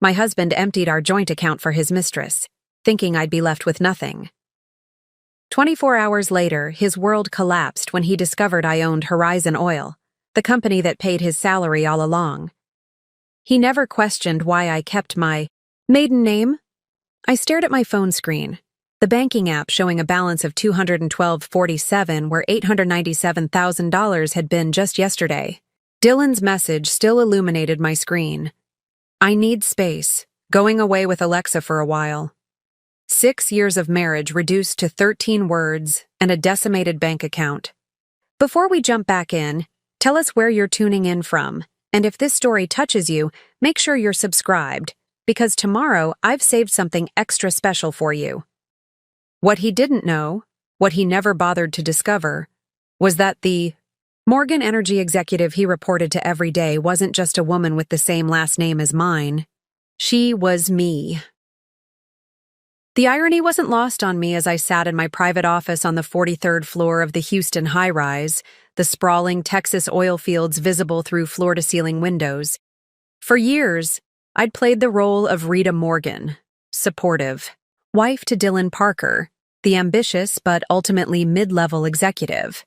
My husband emptied our joint account for his mistress, thinking I'd be left with nothing. 24 hours later, his world collapsed when he discovered I owned Horizon Oil, the company that paid his salary all along. He never questioned why I kept my maiden name. I stared at my phone screen, the banking app showing a balance of $212.47 where $897,000 had been just yesterday. Dylan's message still illuminated my screen. I need space, going away with Alexa for a while. 6 years of marriage reduced to 13 words and a decimated bank account. Before we jump back in, tell us where you're tuning in from, and if this story touches you, make sure you're subscribed, because tomorrow I've saved something extra special for you. What he didn't know, what he never bothered to discover, was that the Morgan Energy executive he reported to every day wasn't just a woman with the same last name as mine. She was me. The irony wasn't lost on me as I sat in my private office on the 43rd floor of the Houston high-rise, the sprawling Texas oil fields visible through floor-to-ceiling windows. For years, I'd played the role of Rita Morgan, supportive, wife to Dylan Parker, the ambitious but ultimately mid-level executive.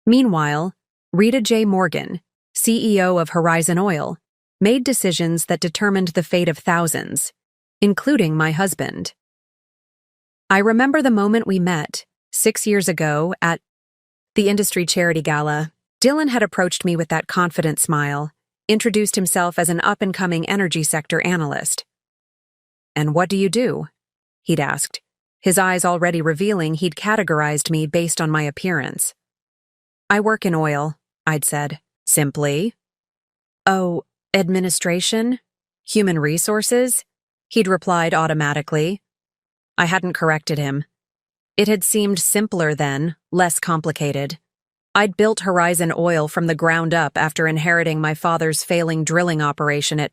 Meanwhile, Rita J. Morgan, CEO of Horizon Oil, made decisions that determined the fate of thousands, including my husband. I remember the moment we met, 6 years ago, at the industry charity gala. Dylan had approached me with that confident smile, introduced himself as an up-and-coming energy sector analyst. "And what do you do?" he'd asked, his eyes already revealing he'd categorized me based on my appearance. "I work in oil," I'd said, simply. "Oh, administration? Human resources?" he'd replied automatically. I hadn't corrected him. It had seemed simpler then, less complicated. I'd built Horizon Oil from the ground up after inheriting my father's failing drilling operation at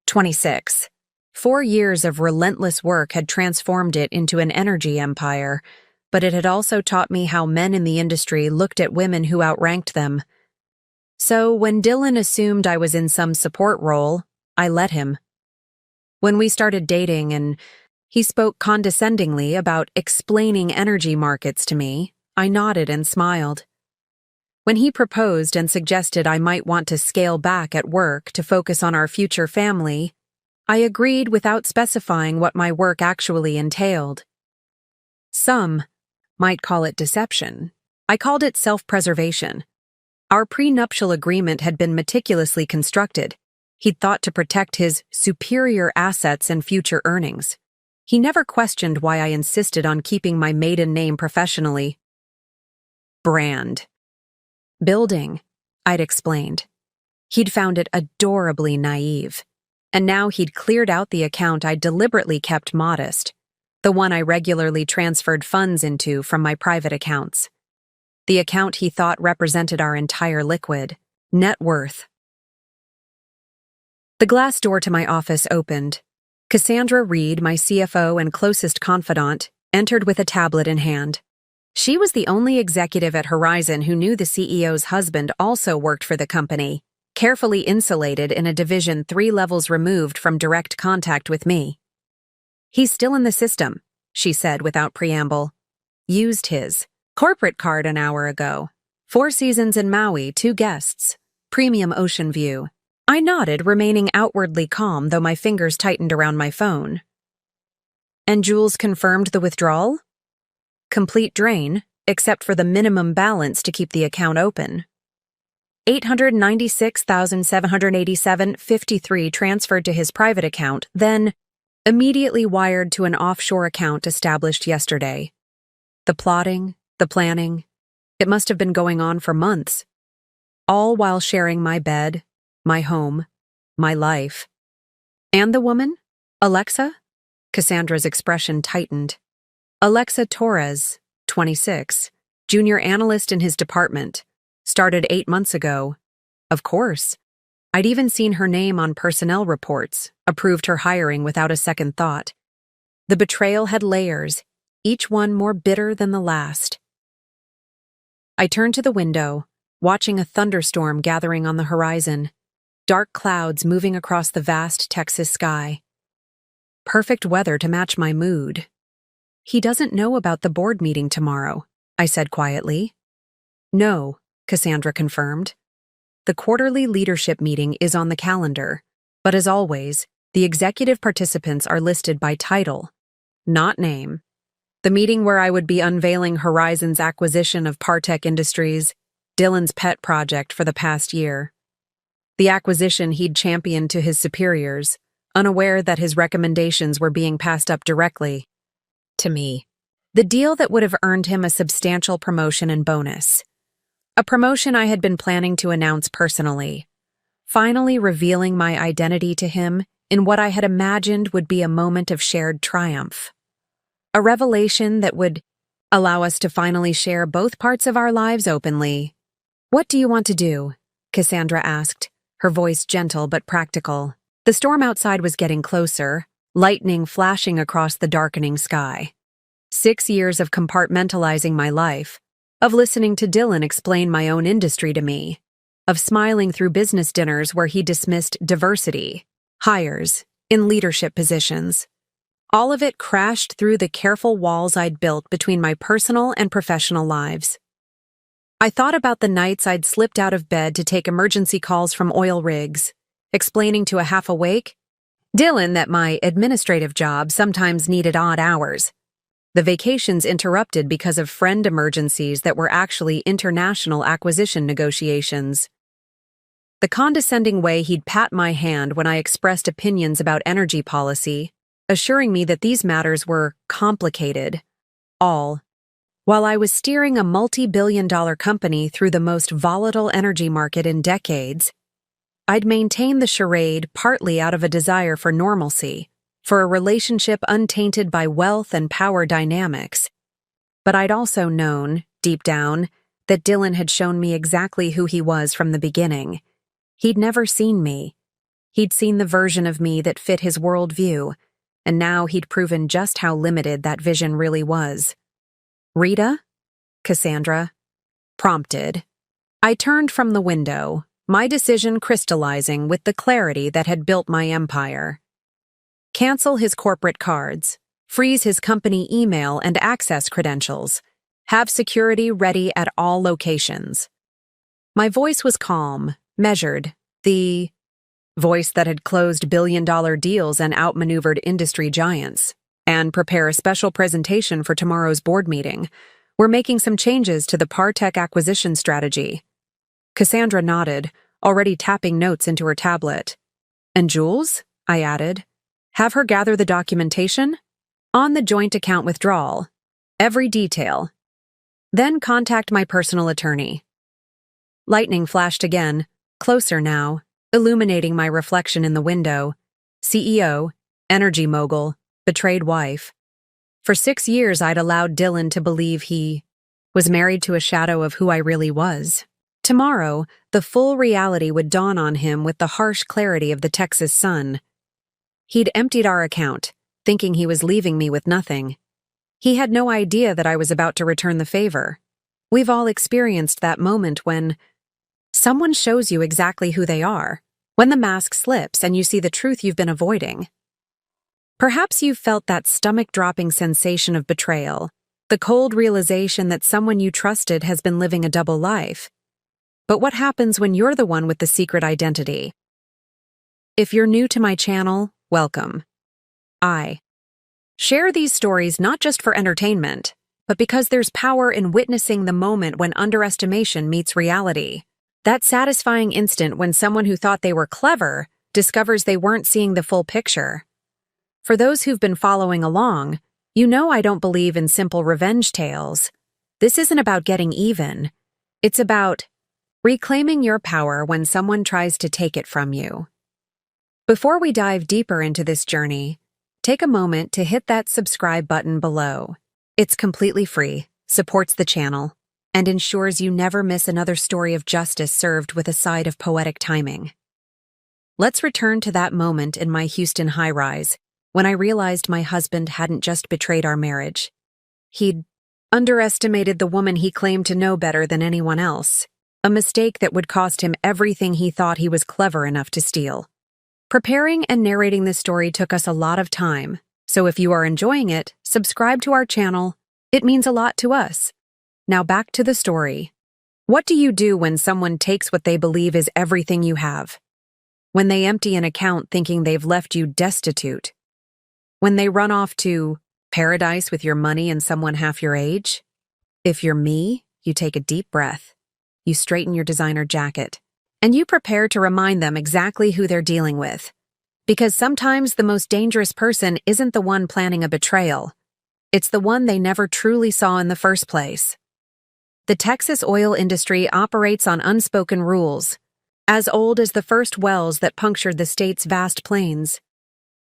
26. 4 years of relentless work had transformed it into an energy empire, but it had also taught me how men in the industry looked at women who outranked them. So when Dylan assumed I was in some support role, I let him. When we started dating and he spoke condescendingly about explaining energy markets to me, I nodded and smiled. When he proposed and suggested I might want to scale back at work to focus on our future family, I agreed without specifying what my work actually entailed. Some might call it deception. I called it self-preservation. Our prenuptial agreement had been meticulously constructed. He'd thought to protect his superior assets and future earnings. He never questioned why I insisted on keeping my maiden name professionally. Brand. Building, I'd explained. He'd found it adorably naive. And now he'd cleared out the account I deliberately kept modest, the one I regularly transferred funds into from my private accounts. The account he thought represented our entire liquid net worth. The glass door to my office opened. Cassandra Reed, my CFO and closest confidant, entered with a tablet in hand. She was the only executive at Horizon who knew the CEO's husband also worked for the company, carefully insulated in a division 3 levels removed from direct contact with me. "He's still in the system," she said without preamble. "Used his corporate card an hour ago. 4 seasons in Maui, 2 guests. Premium ocean view." I nodded, remaining outwardly calm, though my fingers tightened around my phone. "And Jules confirmed the withdrawal?" "Complete drain, except for the minimum balance to keep the account open. $896,787.53 transferred to his private account, then immediately wired to an offshore account established yesterday. The plotting, the planning, it must have been going on for months. All while sharing my bed, my home, my life. And the woman? Alexa? Cassandra's expression tightened. Alexa Torres, 26, junior analyst in his department, started 8 months ago. Of course. I'd even seen her name on personnel reports, approved her hiring without a second thought. The betrayal had layers, each one more bitter than the last. I turned to the window, watching a thunderstorm gathering on the horizon. Dark clouds moving across the vast Texas sky. perfect weather to match my mood. He doesn't know about the board meeting tomorrow, I said quietly. No, Cassandra confirmed. The quarterly leadership meeting is on the calendar, but as always, the executive participants are listed by title, not name. The meeting where I would be unveiling Horizon's acquisition of Partech Industries, Dylan's pet project for the past year. The acquisition he'd championed to his superiors, unaware that his recommendations were being passed up directly to me. The deal that would have earned him a substantial promotion and bonus. A promotion I had been planning to announce personally, finally revealing my identity to him in what I had imagined would be a moment of shared triumph. A revelation that would allow us to finally share both parts of our lives openly. What do you want to do? Cassandra asked, her voice gentle but practical. The storm outside was getting closer, lightning flashing across the darkening sky. 6 years of compartmentalizing my life, of listening to Dylan explain my own industry to me, of smiling through business dinners where he dismissed diversity, hires, in leadership positions. All of it crashed through the careful walls I'd built between my personal and professional lives. I thought about the nights I'd slipped out of bed to take emergency calls from oil rigs, explaining to a half-awake Dylan that my administrative job sometimes needed odd hours. The vacations interrupted because of friend emergencies that were actually international acquisition negotiations. The condescending way he'd pat my hand when I expressed opinions about energy policy, assuring me that these matters were complicated, all while I was steering a multi-billion-dollar company through the most volatile energy market in decades. I'd maintain the charade partly out of a desire for normalcy, for a relationship untainted by wealth and power dynamics. But I'd also known, deep down, that Dylan had shown me exactly who he was from the beginning. He'd never seen me. He'd seen the version of me that fit his worldview, and now he'd proven just how limited that vision really was. Rita? Cassandra prompted. I turned from the window, my decision crystallizing with the clarity that had built my empire. Cancel his corporate cards, freeze his company email and access credentials, have security ready at all locations. My voice was calm, measured, the voice that had closed billion-dollar deals and outmaneuvered industry giants. And prepare a special presentation for tomorrow's board meeting. We're making some changes to the Partech acquisition strategy. Cassandra nodded, already tapping notes into her tablet. And Jules? I added. Have her gather the documentation? On the joint account withdrawal. Every detail. Then contact my personal attorney. Lightning flashed again, closer now, illuminating my reflection in the window. CEO, energy mogul, betrayed wife. For 6 years, I'd allowed Dylan to believe he was married to a shadow of who I really was. Tomorrow, the full reality would dawn on him with the harsh clarity of the Texas sun. He'd emptied our account, thinking he was leaving me with nothing. He had no idea that I was about to return the favor. We've all experienced that moment when someone shows you exactly who they are, when the mask slips and you see the truth you've been avoiding. Perhaps you've felt that stomach-dropping sensation of betrayal, the cold realization that someone you trusted has been living a double life. But what happens when you're the one with the secret identity? If you're new to my channel, welcome. I share these stories not just for entertainment, but because there's power in witnessing the moment when underestimation meets reality. That satisfying instant when someone who thought they were clever discovers they weren't seeing the full picture. For those who've been following along, you know I don't believe in simple revenge tales. This isn't about getting even. It's about reclaiming your power when someone tries to take it from you. Before we dive deeper into this journey, take a moment to hit that subscribe button below. It's completely free, supports the channel, and ensures you never miss another story of justice served with a side of poetic timing. Let's return to that moment in my Houston high-rise, when I realized my husband hadn't just betrayed our marriage. He'd underestimated the woman he claimed to know better than anyone else, a mistake that would cost him everything he thought he was clever enough to steal. Preparing and narrating this story took us a lot of time, so if you are enjoying it, subscribe to our channel. It means a lot to us. Now back to the story. What do you do when someone takes what they believe is everything you have? When they empty an account thinking they've left you destitute? When they run off to paradise with your money and someone half your age? If you're me, you take a deep breath. You straighten your designer jacket. And you prepare to remind them exactly who they're dealing with. Because sometimes the most dangerous person isn't the one planning a betrayal. It's the one they never truly saw in the first place. The Texas oil industry operates on unspoken rules, as old as the first wells that punctured the state's vast plains.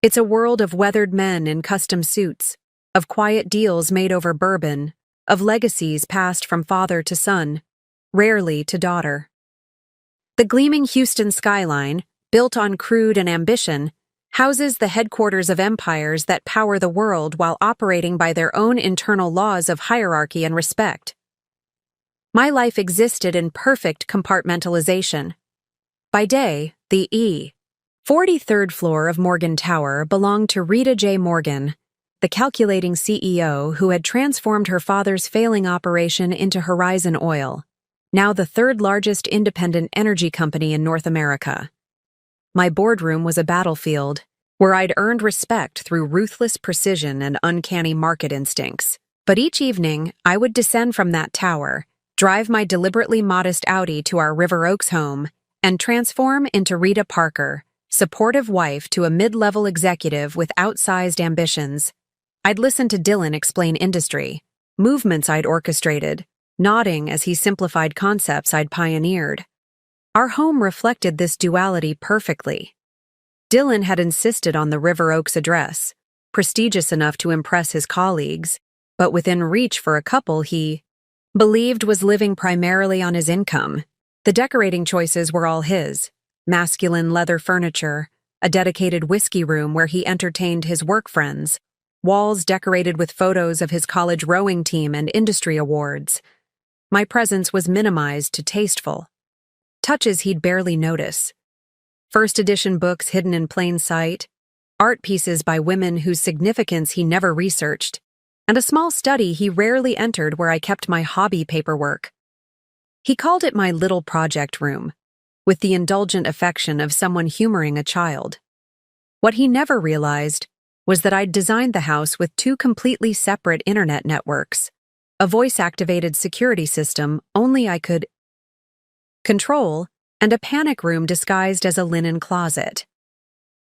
It's a world of weathered men in custom suits, of quiet deals made over bourbon, of legacies passed from father to son, rarely to daughter. The gleaming Houston skyline, built on crude and ambition, houses the headquarters of empires that power the world while operating by their own internal laws of hierarchy and respect. My life existed in perfect compartmentalization. By day, the 43rd floor of Morgan Tower belonged to Rita J. Morgan, the calculating CEO who had transformed her father's failing operation into Horizon Oil, now the third largest independent energy company in North America. My boardroom was a battlefield where I'd earned respect through ruthless precision and uncanny market instincts. But each evening, I would descend from that tower, drive my deliberately modest Audi to our River Oaks home, and transform into Rita Parker, supportive wife to a mid-level executive with outsized ambitions. I'd listen to Dylan explain industry, movements I'd orchestrated, nodding as he simplified concepts I'd pioneered. Our home reflected this duality perfectly. Dylan had insisted on the River Oaks address, prestigious enough to impress his colleagues, but within reach for a couple he believed was living primarily on his income. The decorating choices were all his: masculine leather furniture, a dedicated whiskey room where he entertained his work friends, walls decorated with photos of his college rowing team and industry awards. My presence was minimized to tasteful touches he'd barely notice. First edition books hidden in plain sight, art pieces by women whose significance he never researched, and a small study he rarely entered where I kept my hobby paperwork. He called it my little project room, with the indulgent affection of someone humoring a child. What he never realized was that I'd designed the house with two completely separate internet networks, a voice-activated security system only I could control, and a panic room disguised as a linen closet.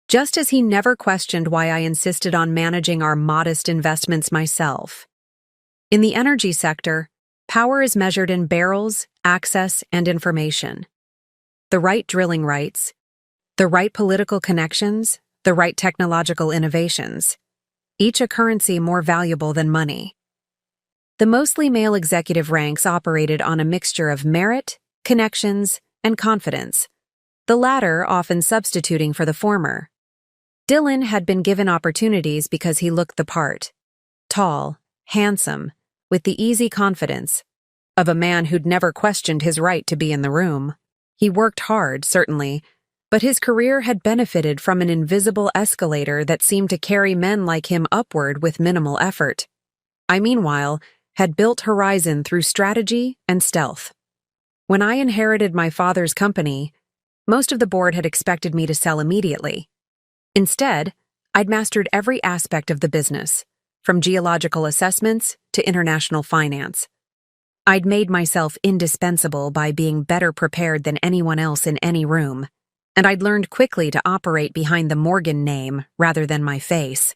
Just as he never questioned why I insisted on managing our modest investments myself. In the energy sector, power is measured in barrels, access, and information. The right drilling rights, the right political connections, the right technological innovations, each a currency more valuable than money. The mostly male executive ranks operated on a mixture of merit, connections, and confidence, the latter often substituting for the former. Dylan had been given opportunities because he looked the part. Tall, handsome, with the easy confidence of a man who'd never questioned his right to be in the room. He worked hard, certainly, but his career had benefited from an invisible escalator that seemed to carry men like him upward with minimal effort. I, meanwhile, had built Horizon through strategy and stealth. When I inherited my father's company, most of the board had expected me to sell immediately. Instead, I'd mastered every aspect of the business, from geological assessments to international finance. I'd made myself indispensable by being better prepared than anyone else in any room, and I'd learned quickly to operate behind the Morgan name rather than my face.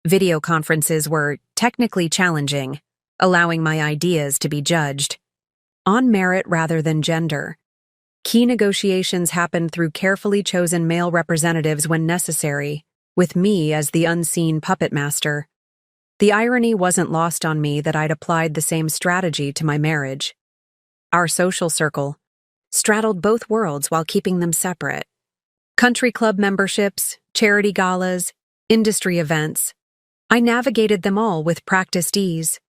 Video conferences were technically challenging, allowing my ideas to be judged on merit rather than gender. Key negotiations happened through carefully chosen male representatives when necessary, with me as the unseen puppet master. The irony wasn't lost on me that I'd applied the same strategy to my marriage. Our social circle straddled both worlds while keeping them separate. Country club memberships, charity galas, industry events. I navigated them all with practiced ease.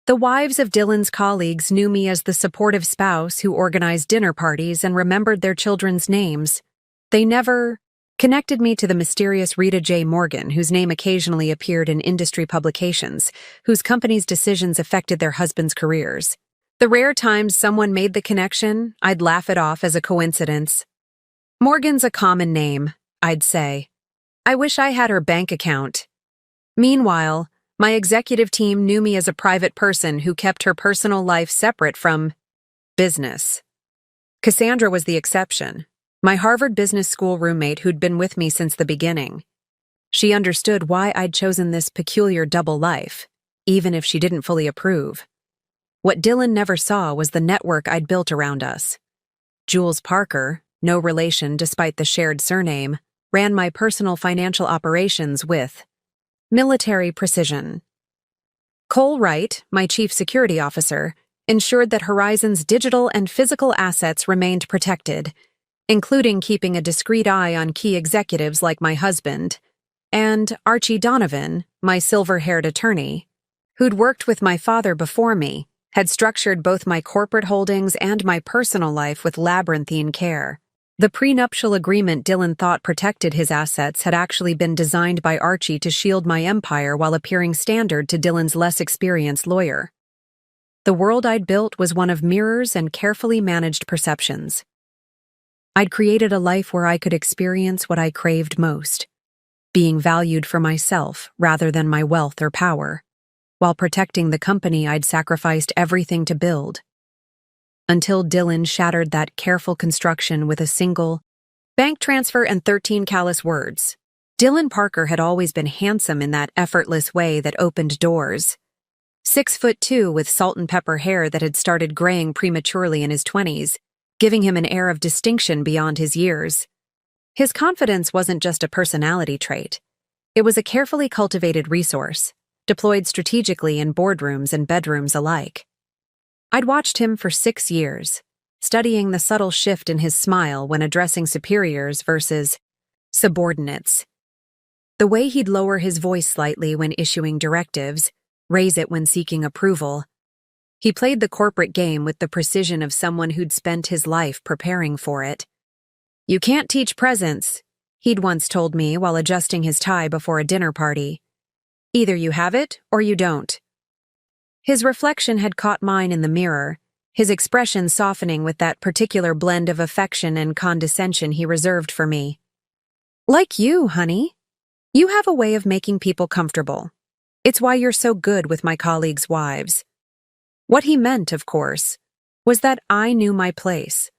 The wives of Dylan's colleagues knew me as the supportive spouse who organized dinner parties and remembered their children's names. They never connected me to the mysterious Rita J. Morgan, whose name occasionally appeared in industry publications, whose company's decisions affected their husbands' careers. The rare times someone made the connection, I'd laugh it off as a coincidence. Morgan's a common name, I'd say. I wish I had her bank account. Meanwhile, my executive team knew me as a private person who kept her personal life separate from business. Cassandra was the exception, my Harvard Business School roommate who'd been with me since the beginning. She understood why I'd chosen this peculiar double life, even if she didn't fully approve. What Dylan never saw was the network I'd built around us. Jules Parker, no relation despite the shared surname, ran my personal financial operations with military precision. Cole Wright, my chief security officer, ensured that Horizon's digital and physical assets remained protected, including keeping a discreet eye on key executives like my husband, and Archie Donovan, my silver-haired attorney, who'd worked with my father before me, had structured both my corporate holdings and my personal life with labyrinthine care. The prenuptial agreement Dylan thought protected his assets had actually been designed by Archie to shield my empire while appearing standard to Dylan's less experienced lawyer. The world I'd built was one of mirrors and carefully managed perceptions. I'd created a life where I could experience what I craved most, being valued for myself rather than my wealth or power, while protecting the company I'd sacrificed everything to build. Until Dylan shattered that careful construction with a single bank transfer and 13 callous words. Dylan Parker had always been handsome in that effortless way that opened doors. 6'2" with salt and pepper hair that had started graying prematurely in his 20s, giving him an air of distinction beyond his years. His confidence wasn't just a personality trait. It was a carefully cultivated resource, deployed strategically in boardrooms and bedrooms alike. I'd watched him for 6 years, studying the subtle shift in his smile when addressing superiors versus subordinates. The way he'd lower his voice slightly when issuing directives, raise it when seeking approval. He played the corporate game with the precision of someone who'd spent his life preparing for it. "You can't teach presence," he'd once told me while adjusting his tie before a dinner party. "Either you have it or you don't." His reflection had caught mine in the mirror, his expression softening with that particular blend of affection and condescension he reserved for me. "Like you, honey. You have a way of making people comfortable. It's why you're so good with my colleagues' wives." What he meant, of course, was that I knew my place,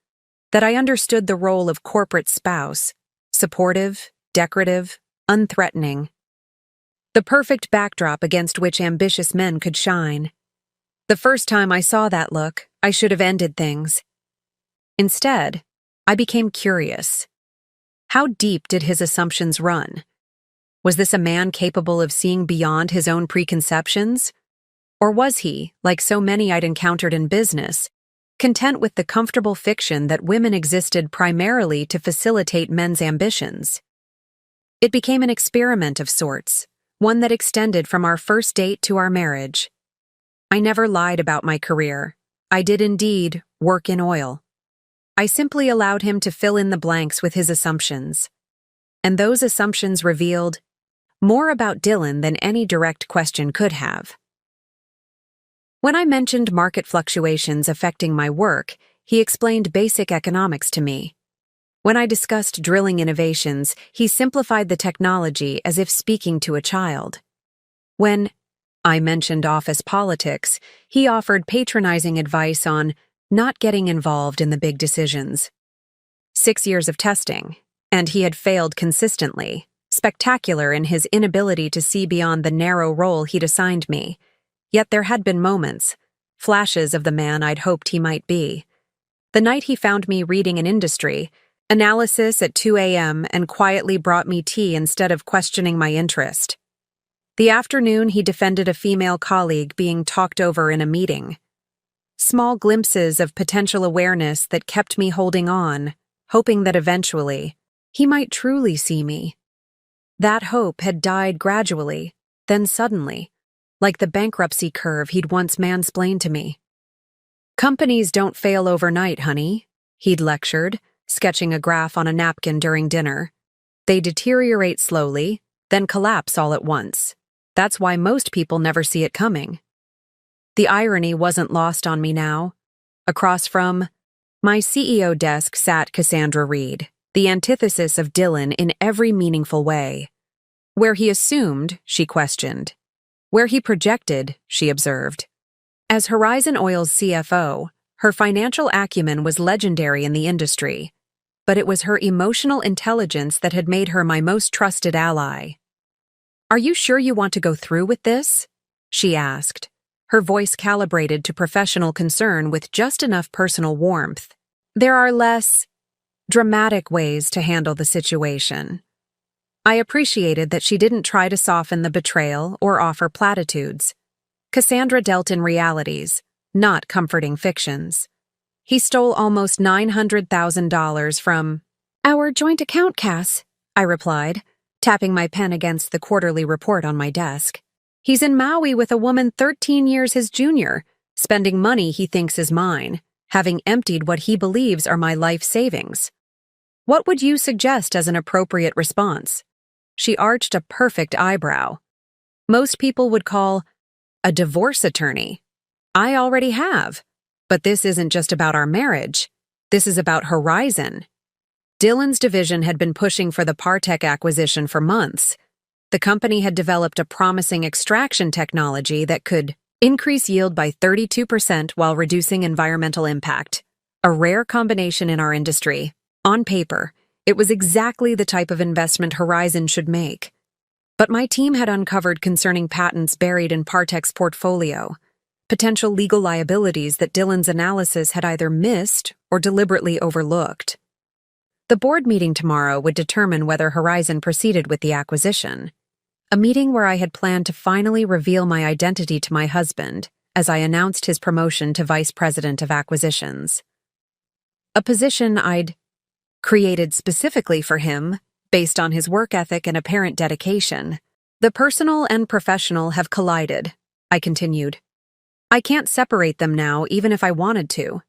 that I understood the role of corporate spouse, supportive, decorative, unthreatening. The perfect backdrop against which ambitious men could shine. The first time I saw that look, I should have ended things. Instead, I became curious. How deep did his assumptions run? Was this a man capable of seeing beyond his own preconceptions? Or was he, like so many I'd encountered in business, content with the comfortable fiction that women existed primarily to facilitate men's ambitions? It became an experiment of sorts, one that extended from our first date to our marriage. I never lied about my career. I did indeed work in oil. I simply allowed him to fill in the blanks with his assumptions. And those assumptions revealed more about Dylan than any direct question could have. When I mentioned market fluctuations affecting my work, he explained basic economics to me. When I discussed drilling innovations, he simplified the technology as if speaking to a child. When I mentioned office politics, he offered patronizing advice on not getting involved in the big decisions. 6 years of testing, and he had failed consistently, spectacular in his inability to see beyond the narrow role he'd assigned me. Yet there had been moments, flashes of the man I'd hoped he might be. The night he found me reading an industry analysis at 2 a.m. and quietly brought me tea instead of questioning my interest. The afternoon he defended a female colleague being talked over in a meeting. Small glimpses of potential awareness that kept me holding on, hoping that eventually he might truly see me. That hope had died gradually, then suddenly, like the bankruptcy curve he'd once mansplained to me. "Companies don't fail overnight, honey," he'd lectured, sketching a graph on a napkin during dinner. They deteriorate slowly, then collapse all at once. That's why most people never see it coming. The irony wasn't lost on me now. Across from my CEO desk sat Cassandra Reed, the antithesis of Dylan in every meaningful way. Where he assumed, she questioned. Where he projected, she observed. As Horizon Oil's CFO, her financial acumen was legendary in the industry, but it was her emotional intelligence that had made her my most trusted ally. "Are you sure you want to go through with this?" she asked, her voice calibrated to professional concern with just enough personal warmth. "There are less dramatic ways to handle the situation." I appreciated that she didn't try to soften the betrayal or offer platitudes. Cassandra dealt in realities, not comforting fictions. "He stole almost $900,000 from our joint account, Cass," I replied, tapping my pen against the quarterly report on my desk. "He's in Maui with a woman 13 years his junior, spending money he thinks is mine, having emptied what he believes are my life savings. What would you suggest as an appropriate response?" She arched a perfect eyebrow. "Most people would call a divorce attorney. I already have. But this isn't just about our marriage. This is about Horizon." Dylan's division had been pushing for the Partech acquisition for months. The company had developed a promising extraction technology that could increase yield by 32% while reducing environmental impact. A rare combination in our industry. On paper, it was exactly the type of investment Horizon should make. But my team had uncovered concerning patents buried in Partech's portfolio, potential legal liabilities that Dylan's analysis had either missed or deliberately overlooked. The board meeting tomorrow would determine whether Horizon proceeded with the acquisition, a meeting where I had planned to finally reveal my identity to my husband as I announced his promotion to Vice President of Acquisitions. A position I'd created specifically for him based on his work ethic and apparent dedication. "The personal and professional have collided," I continued. "I can't separate them now, even if I wanted to."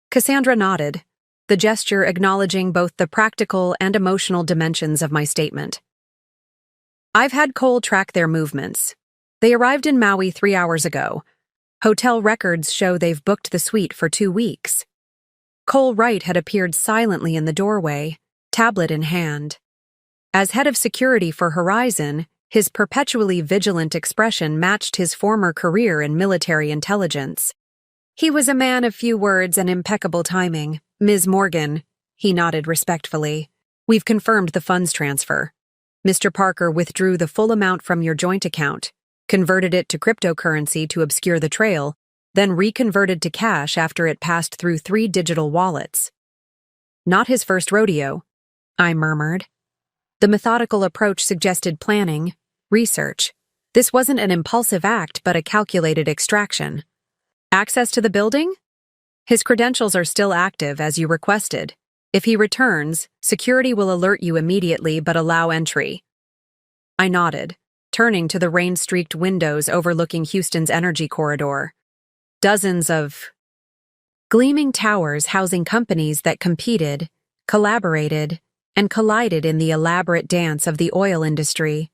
Cassandra nodded, the gesture acknowledging both the practical and emotional dimensions of my statement. "I've had Cole track their movements. They arrived in Maui 3 hours ago. Hotel records show they've booked the suite for 2 weeks. Cole Wright had appeared silently in the doorway, tablet in hand. As head of security for Horizon, his perpetually vigilant expression matched his former career in military intelligence. He was a man of few words and impeccable timing. "Ms. Morgan," he nodded respectfully, "we've confirmed the funds transfer. Mr. Parker withdrew the full amount from your joint account, converted it to cryptocurrency to obscure the trail, then reconverted to cash after it passed through 3 digital wallets." "Not his first rodeo," I murmured. The methodical approach suggested planning, research. This wasn't an impulsive act, but a calculated extraction. "Access to the building? His credentials are still active, as you requested. If he returns, security will alert you immediately but allow entry." I nodded, turning to the rain-streaked windows overlooking Houston's energy corridor. Dozens of gleaming towers housing companies that competed, collaborated, and collided in the elaborate dance of the oil industry.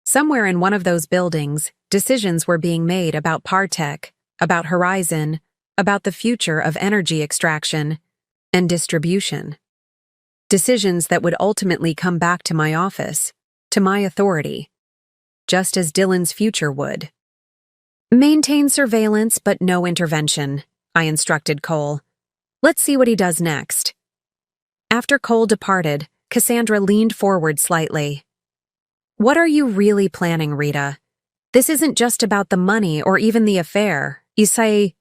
Somewhere in one of those buildings, decisions were being made about Partech, about Horizon, about the future of energy extraction and distribution. Decisions that would ultimately come back to my office, to my authority, just as Dylan's future would. "Maintain surveillance but no intervention," I instructed Cole. "Let's see what he does next." After Cole departed, Cassandra leaned forward slightly. "What are you really planning, Rita? This isn't just about the money or even the affair. Issei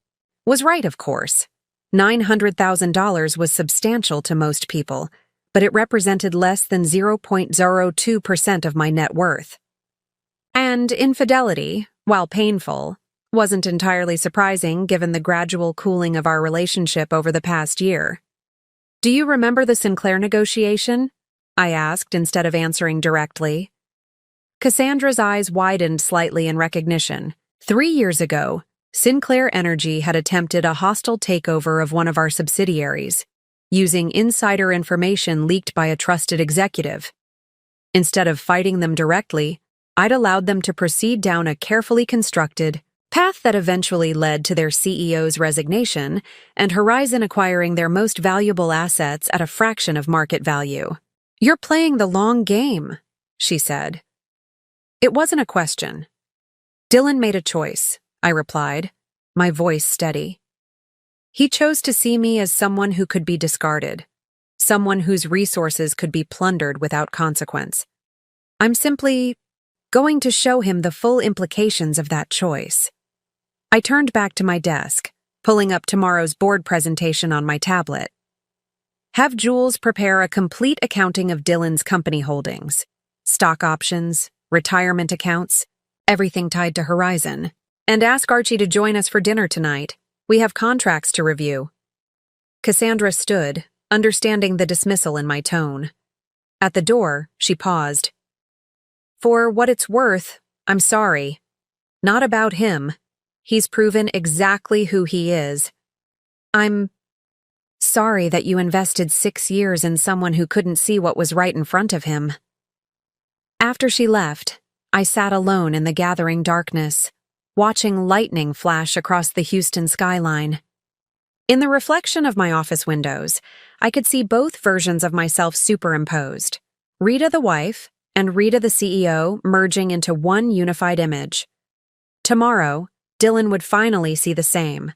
was right, of course. $900,000 was substantial to most people, but it represented less than 0.02% of my net worth. And infidelity, while painful, wasn't entirely surprising given the gradual cooling of our relationship over the past year. "Do you remember the Sinclair negotiation?" I asked instead of answering directly. Cassandra's eyes widened slightly in recognition. 3 years ago, Sinclair Energy had attempted a hostile takeover of one of our subsidiaries. using insider information leaked by a trusted executive. Instead of fighting them directly, I'd allowed them to proceed down a carefully constructed path that eventually led to their CEO's resignation and Horizon acquiring their most valuable assets at a fraction of market value. "You're playing the long game," she said. It wasn't a question. "Dylan made a choice," I replied, my voice steady. "He chose to see me as someone who could be discarded, someone whose resources could be plundered without consequence. I'm simply going to show him the full implications of that choice." I turned back to my desk, pulling up tomorrow's board presentation on my tablet. Have Jules prepare a complete accounting of Dylan's company holdings, stock options, retirement accounts, everything tied to Horizon, and ask Archie to join us for dinner tonight. We have contracts to review. Cassandra stood, understanding the dismissal in my tone. At the door, she paused. "For what it's worth, I'm sorry. Not about him. He's proven exactly who he is. I'm sorry that you invested 6 years in someone who couldn't see what was right in front of him." After she left, I sat alone in the gathering darkness, watching lightning flash across the Houston skyline. In the reflection of my office windows, I could see both versions of myself superimposed, Rita the wife and Rita the CEO merging into one unified image. Tomorrow, Dylan would finally see the same.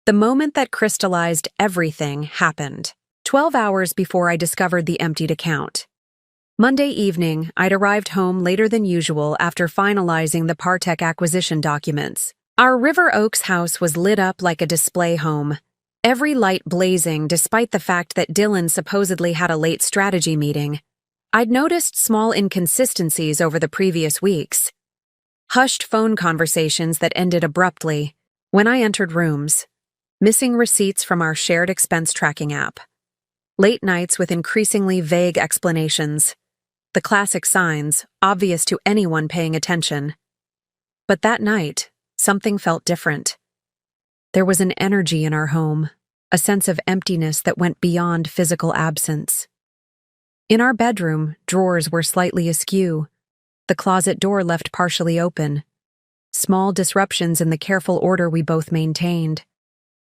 The moment that crystallized everything happened, 12 hours before I discovered the emptied account. Monday evening, I'd arrived home later than usual after finalizing the Partech acquisition documents. Our River Oaks house was lit up like a display home, every light blazing despite the fact that Dylan supposedly had a late strategy meeting. I'd noticed small inconsistencies over the previous weeks. Hushed phone conversations that ended abruptly when I entered rooms, missing receipts from our shared expense tracking app, late nights with increasingly vague explanations, the classic signs obvious to anyone paying attention. But that night, something felt different. There was an energy in our home, a sense of emptiness that went beyond physical absence. In our bedroom, drawers were slightly askew, the closet door left partially open, small disruptions in the careful order we both maintained.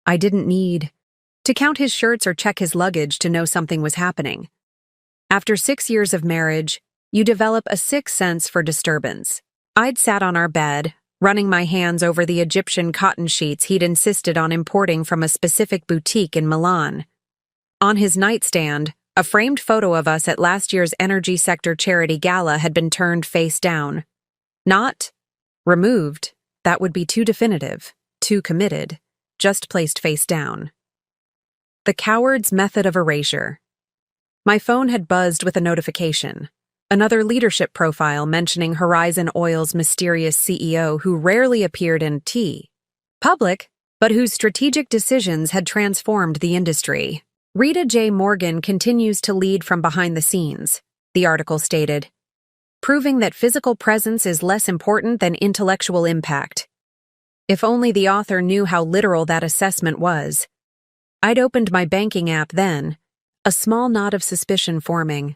I didn't need to count his shirts or check his luggage to know something was happening. After 6 years of marriage, you develop a sixth sense for disturbance. I'd sat on our bed, running my hands over the Egyptian cotton sheets he'd insisted on importing from a specific boutique in Milan. On his nightstand, a framed photo of us at last year's energy sector charity gala had been turned face down. Not removed, that would be too definitive, too committed, just placed face down. The coward's method of erasure. My phone had buzzed with a notification. Another leadership profile mentioning Horizon Oil's mysterious CEO who rarely appeared in public, but whose strategic decisions had transformed the industry. Rita J. Morgan continues to lead from behind the scenes, the article stated, proving that physical presence is less important than intellectual impact. If only the author knew how literal that assessment was. I'd opened my banking app then, a small knot of suspicion forming.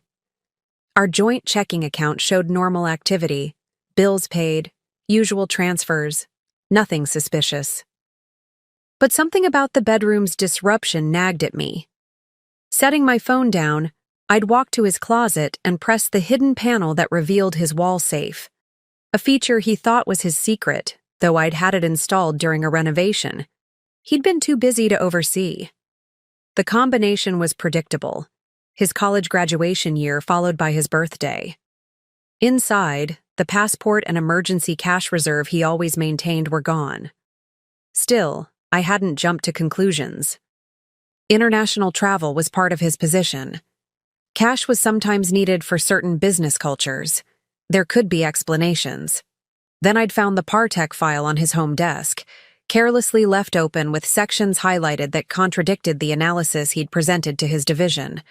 Our joint checking account showed normal activity, bills paid, usual transfers, nothing suspicious. But something about the bedroom's disruption nagged at me. Setting my phone down, I'd walk to his closet and press the hidden panel that revealed his wall safe, a feature he thought was his secret, though I'd had it installed during a renovation. He'd been too busy to oversee. The combination was predictable. His college graduation year followed by his birthday. Inside, the passport and emergency cash reserve he always maintained were gone. Still, I hadn't jumped to conclusions. International travel was part of his position. Cash was sometimes needed for certain business cultures. There could be explanations. Then I'd found the Partech file on his home desk, carelessly left open with sections highlighted that contradicted the analysis he'd presented to his division.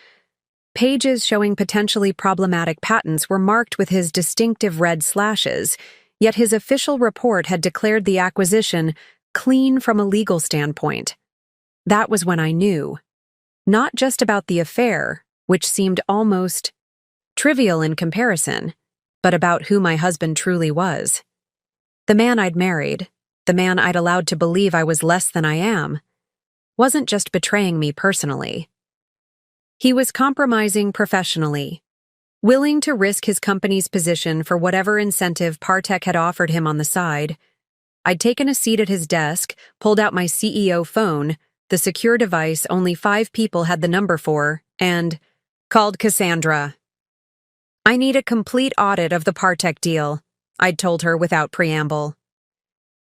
Pages showing potentially problematic patents were marked with his distinctive red slashes, yet his official report had declared the acquisition clean from a legal standpoint. That was when I knew. Not just about the affair, which seemed almost trivial in comparison, but about who my husband truly was. The man I'd married, the man I'd allowed to believe I was less than I am, wasn't just betraying me personally. He was compromising professionally, willing to risk his company's position for whatever incentive Partech had offered him on the side. I'd taken a seat at his desk, pulled out my CEO phone, the secure device only 5 people had the number for, and called Cassandra. "I need a complete audit of the Partech deal," I'd told her without preamble.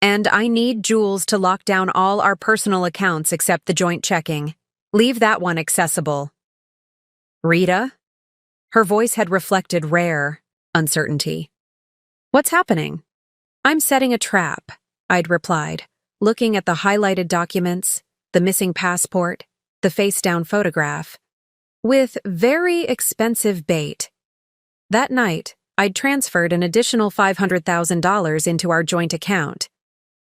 "And I need Jules to lock down all our personal accounts except the joint checking. Leave that one accessible." "Rita?" Her voice had reflected rare uncertainty. "What's happening?" "I'm setting a trap," I'd replied, looking at the highlighted documents, the missing passport, the face-down photograph, with very expensive bait. That night, I'd transferred an additional $500,000 into our joint account,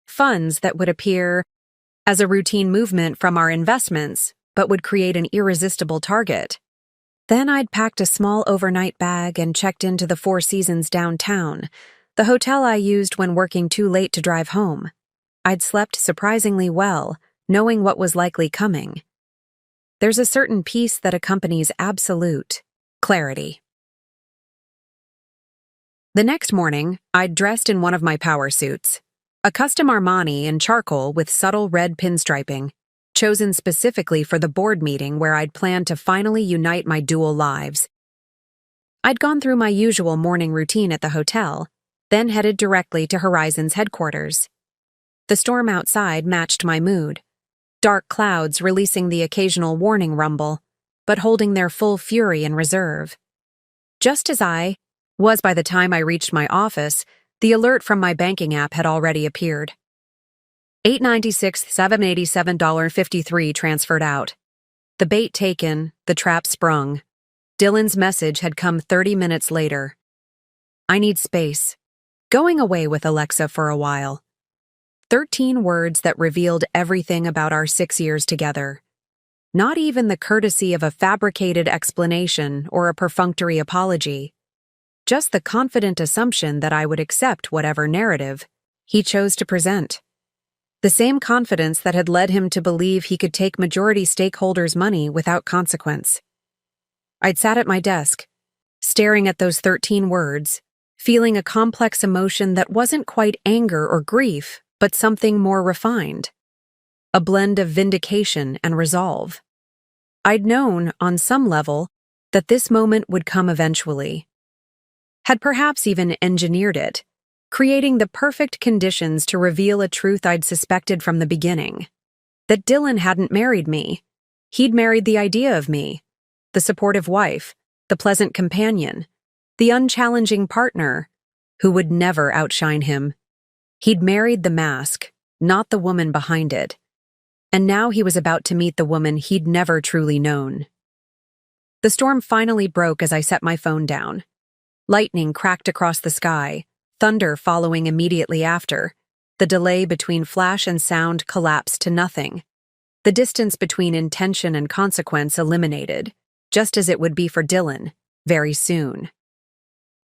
funds that would appear as a routine movement from our investments, but would create an irresistible target. Then I'd packed a small overnight bag and checked into the Four Seasons downtown, the hotel I used when working too late to drive home. I'd slept surprisingly well, knowing what was likely coming. There's a certain peace that accompanies absolute clarity. The next morning, I'd dressed in one of my power suits, a custom Armani in charcoal with subtle red pinstriping, chosen specifically for the board meeting where I'd planned to finally unite my dual lives. I'd gone through my usual morning routine at the hotel, then headed directly to Horizon's headquarters. The storm outside matched my mood, dark clouds releasing the occasional warning rumble, but holding their full fury in reserve. Just as I was by the time I reached my office, the alert from my banking app had already appeared. $896, $787.53 transferred out. The bait taken, the trap sprung. Dylan's message had come 30 minutes later. "I need space. Going away with Alexa for a while." 13 words that revealed everything about our 6 years together. Not even the courtesy of a fabricated explanation or a perfunctory apology. Just the confident assumption that I would accept whatever narrative he chose to present. The same confidence that had led him to believe he could take majority stakeholders' money without consequence. I'd sat at my desk, staring at those 13 words, feeling a complex emotion that wasn't quite anger or grief, but something more refined. A blend of vindication and resolve. I'd known, on some level, that this moment would come eventually. Had perhaps even engineered it, creating the perfect conditions to reveal a truth I'd suspected from the beginning. That Dylan hadn't married me. He'd married the idea of me, the supportive wife, the pleasant companion, the unchallenging partner, who would never outshine him. He'd married the mask, not the woman behind it. And now he was about to meet the woman he'd never truly known. The storm finally broke as I set my phone down. Lightning cracked across the sky, thunder following immediately after. The delay between flash and sound collapsed to nothing. The distance between intention and consequence eliminated, just as it would be for Dylan, very soon.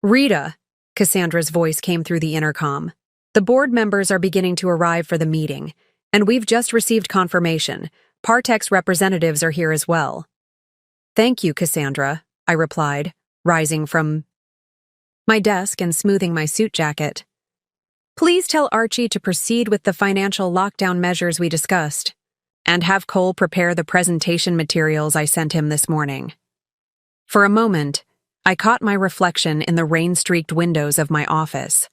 "Rita," Cassandra's voice came through the intercom. "The board members are beginning to arrive for the meeting, and we've just received confirmation. Partech's representatives are here as well." "Thank you, Cassandra," I replied, rising from my desk and smoothing my suit jacket. "Please tell Archie to proceed with the financial lockdown measures we discussed, and have Cole prepare the presentation materials I sent him this morning." For a moment, I caught my reflection in the rain-streaked windows of my office.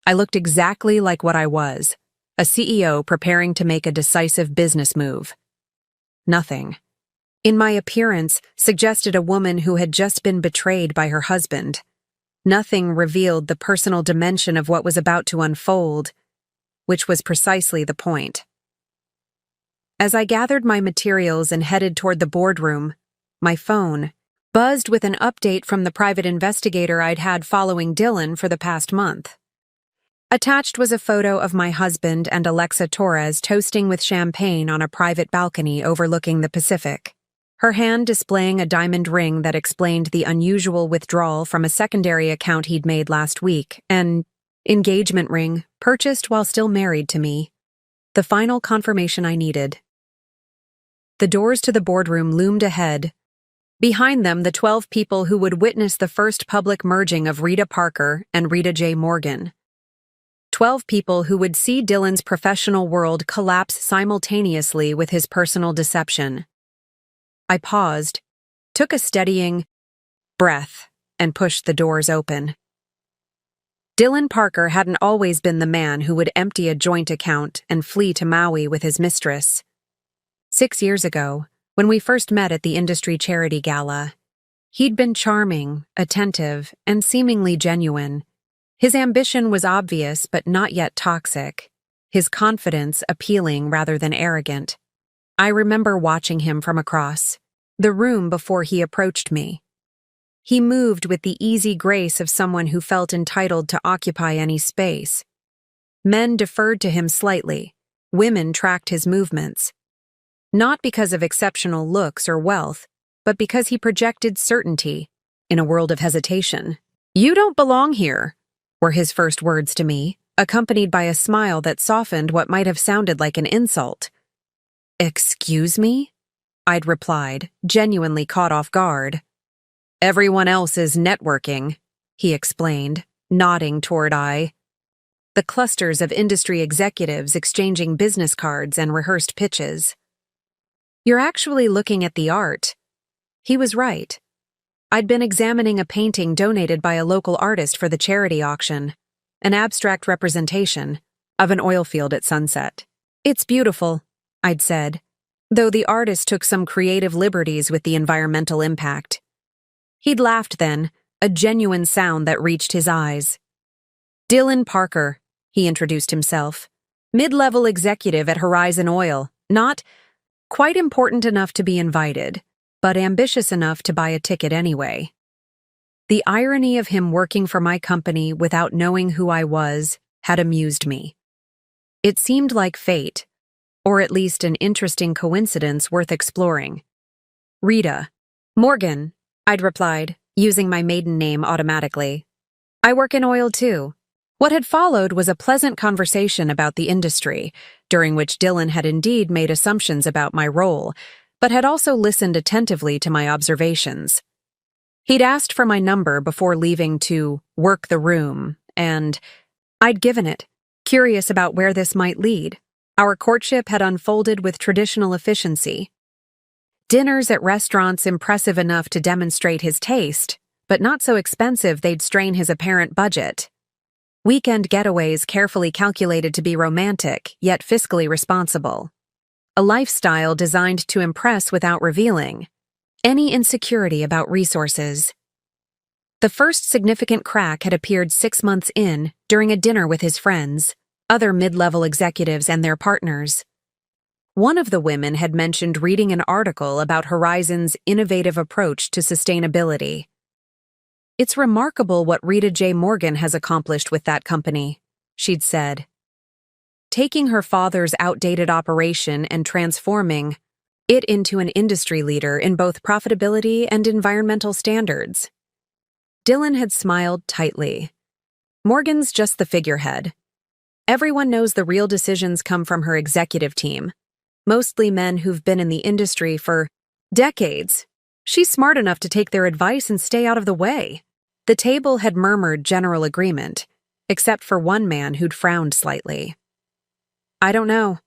I looked exactly like what I was, a CEO preparing to make a decisive business move. Nothing in my appearance suggested a woman who had just been betrayed by her husband. Nothing revealed the personal dimension of what was about to unfold, which was precisely the point. As I gathered my materials and headed toward the boardroom, my phone buzzed with an update from the private investigator I'd had following Dylan for the past month. Attached was a photo of my husband and Alexa Torres toasting with champagne on a private balcony overlooking the Pacific. her hand displaying a diamond ring that explained the unusual withdrawal from a secondary account he'd made last week, an engagement ring purchased while still married to me. The final confirmation I needed. The doors to the boardroom loomed ahead. Behind them, the 12 people who would witness the first public merging of Rita Parker and Rita J. Morgan. 12 people who would see Dylan's professional world collapse simultaneously with his personal deception. I paused, took a steadying breath, and pushed the doors open. Dylan Parker hadn't always been the man who would empty a joint account and flee to Maui with his mistress. 6 years ago, when we first met at the industry charity gala, he'd been charming, attentive, and seemingly genuine. His ambition was obvious but not yet toxic, his confidence appealing rather than arrogant. I remember watching him from across the room before he approached me. He moved with the easy grace of someone who felt entitled to occupy any space. Men deferred to him slightly, women tracked his movements. Not because of exceptional looks or wealth, but because he projected certainty in a world of hesitation. "You don't belong here," were his first words to me, accompanied by a smile that softened what might have sounded like an insult. "Excuse me?" I'd replied, genuinely caught off guard. "Everyone else is networking," he explained, nodding toward I. The clusters of industry executives exchanging business cards and rehearsed pitches. "You're actually looking at the art." He was right. I'd been examining a painting donated by a local artist for the charity auction, an abstract representation of an oil field at sunset. "It's beautiful," I'd said, though the artist took some creative liberties with the environmental impact. He'd laughed then, a genuine sound that reached his eyes. "Dylan Parker," he introduced himself. "Mid-level executive at Horizon Oil. Not quite important enough to be invited, but ambitious enough to buy a ticket anyway." The irony of him working for my company without knowing who I was had amused me. It seemed like fate, or at least an interesting coincidence worth exploring. "Rita Morgan," I'd replied, using my maiden name automatically. "I work in oil too." What had followed was a pleasant conversation about the industry, during which Dylan had indeed made assumptions about my role, but had also listened attentively to my observations. He'd asked for my number before leaving to work the room, and I'd given it, curious about where this might lead. Our courtship had unfolded with traditional efficiency. Dinners at restaurants impressive enough to demonstrate his taste, but not so expensive they'd strain his apparent budget. Weekend getaways carefully calculated to be romantic, yet fiscally responsible. A lifestyle designed to impress without revealing any insecurity about resources. The first significant crack had appeared 6 months in, during a dinner with his friends, other mid-level executives and their partners. One of the women had mentioned reading an article about Horizon's innovative approach to sustainability. "It's remarkable what Rita J. Morgan has accomplished with that company," she'd said. "Taking her father's outdated operation and transforming it into an industry leader in both profitability and environmental standards." Dylan had smiled tightly. "Morgan's just the figurehead. Everyone knows the real decisions come from her executive team, mostly men who've been in the industry for decades. She's smart enough to take their advice and stay out of the way." The table had murmured general agreement, except for one man who'd frowned slightly. "I don't know.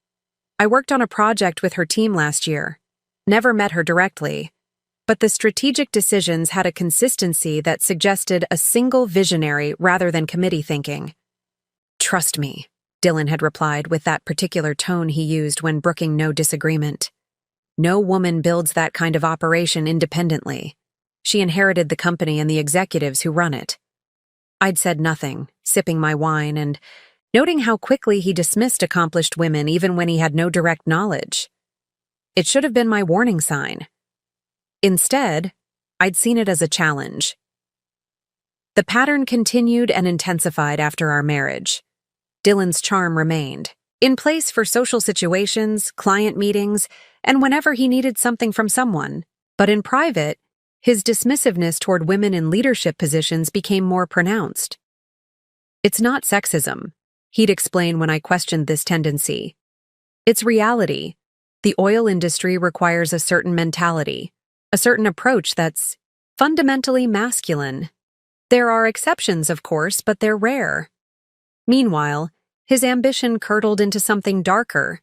I worked on a project with her team last year. Never met her directly, but the strategic decisions had a consistency that suggested a single visionary rather than committee thinking." "Trust me," Dylan had replied with that particular tone he used when brooking no disagreement. "No woman builds that kind of operation independently. She inherited the company and the executives who run it." I'd said nothing, sipping my wine and noting how quickly he dismissed accomplished women even when he had no direct knowledge. It should have been my warning sign. Instead, I'd seen it as a challenge. The pattern continued and intensified after our marriage. Dylan's charm remained, in place for social situations, client meetings, and whenever he needed something from someone. But in private, his dismissiveness toward women in leadership positions became more pronounced. "It's not sexism," he'd explain when I questioned this tendency. "It's reality. The oil industry requires a certain mentality, a certain approach that's fundamentally masculine. There are exceptions, of course, but they're rare." Meanwhile, his ambition curdled into something darker.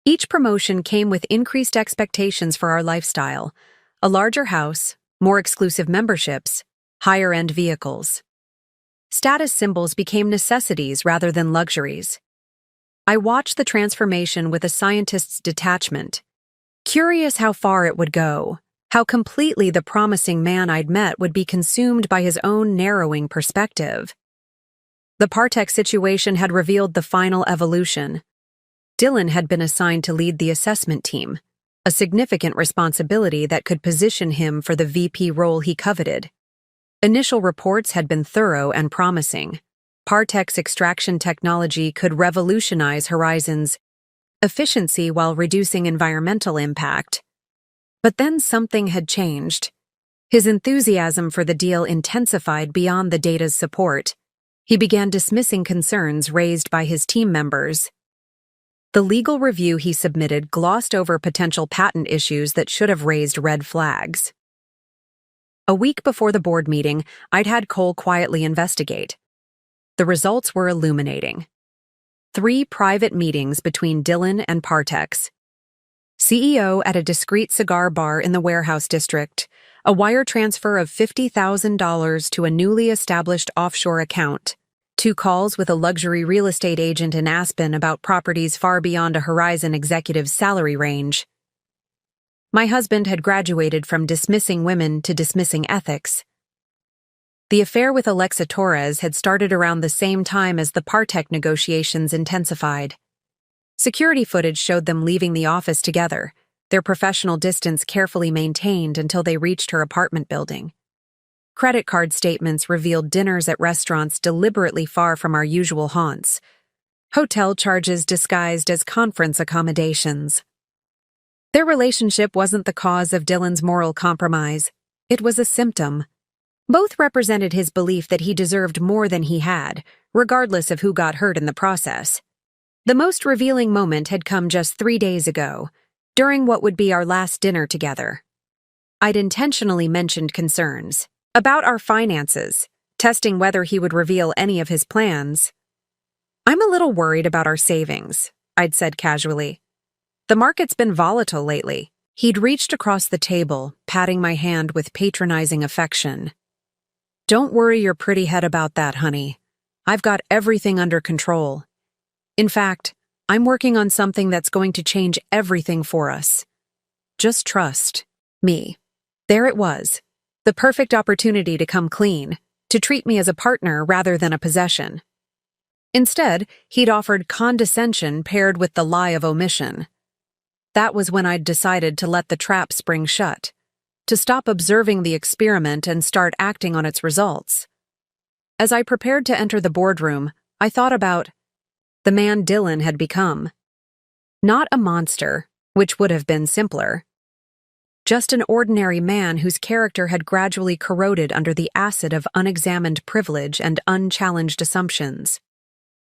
Each promotion came with increased expectations for our lifestyle: a larger house, more exclusive memberships, higher-end vehicles. Status symbols became necessities rather than luxuries. I watched the transformation with a scientist's detachment, curious how far it would go, how completely the promising man I'd met would be consumed by his own narrowing perspective. The Partek situation had revealed the final evolution. Dylan had been assigned to lead the assessment team, a significant responsibility that could position him for the VP role he coveted. Initial reports had been thorough and promising. Partek's extraction technology could revolutionize Horizon's efficiency while reducing environmental impact. But then something had changed. His enthusiasm for the deal intensified beyond the data's support. He began dismissing concerns raised by his team members. The legal review he submitted glossed over potential patent issues that should have raised red flags. A week before the board meeting, I'd had Cole quietly investigate. The results were illuminating. 3 private meetings between Dylan and Partek's CEO at a discreet cigar bar in the warehouse district, a wire transfer of $50,000 to a newly established offshore account, 2 calls with a luxury real estate agent in Aspen about properties far beyond a Horizon executive's salary range. My husband had graduated from dismissing women to dismissing ethics. The affair with Alexa Torres had started around the same time as the Partek negotiations intensified. Security footage showed them leaving the office together, their professional distance carefully maintained until they reached her apartment building. Credit card statements revealed dinners at restaurants deliberately far from our usual haunts, hotel charges disguised as conference accommodations. Their relationship wasn't the cause of Dylan's moral compromise. It was a symptom. Both represented his belief that he deserved more than he had, regardless of who got hurt in the process. The most revealing moment had come just 3 days ago, during what would be our last dinner together. I'd intentionally mentioned concerns about our finances, testing whether he would reveal any of his plans. "I'm a little worried about our savings," I'd said casually. "The market's been volatile lately." He'd reached across the table, patting my hand with patronizing affection. "Don't worry your pretty head about that, honey. I've got everything under control. In fact, I'm working on something that's going to change everything for us. Just trust me." There it was, the perfect opportunity to come clean, to treat me as a partner rather than a possession. Instead, he'd offered condescension paired with the lie of omission. That was when I'd decided to let the trap spring shut, to stop observing the experiment and start acting on its results. As I prepared to enter the boardroom, I thought about the man Dylan had become. Not a monster, which would have been simpler. Just an ordinary man whose character had gradually corroded under the acid of unexamined privilege and unchallenged assumptions.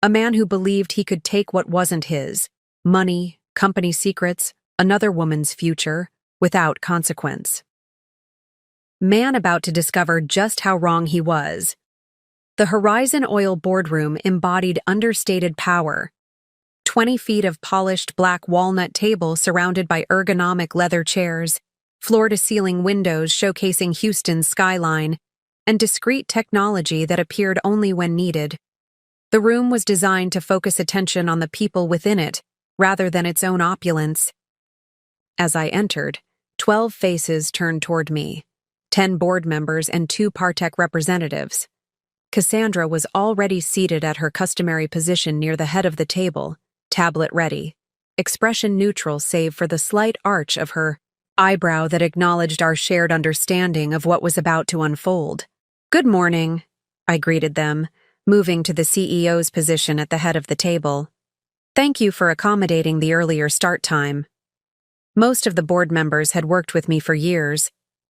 A man who believed he could take what wasn't his, money, company secrets, another woman's future, without consequence. Man about to discover just how wrong he was. The Horizon Oil boardroom embodied understated power. 20 feet of polished black walnut table surrounded by ergonomic leather chairs, floor-to-ceiling windows showcasing Houston's skyline, and discreet technology that appeared only when needed. The room was designed to focus attention on the people within it, rather than its own opulence. As I entered, 12 faces turned toward me, 10 board members and 2 Partek representatives. Cassandra was already seated at her customary position near the head of the table, tablet ready, expression neutral save for the slight arch of her eyebrow that acknowledged our shared understanding of what was about to unfold. "Good morning," I greeted them, moving to the CEO's position at the head of the table. "Thank you for accommodating the earlier start time." Most of the board members had worked with me for years,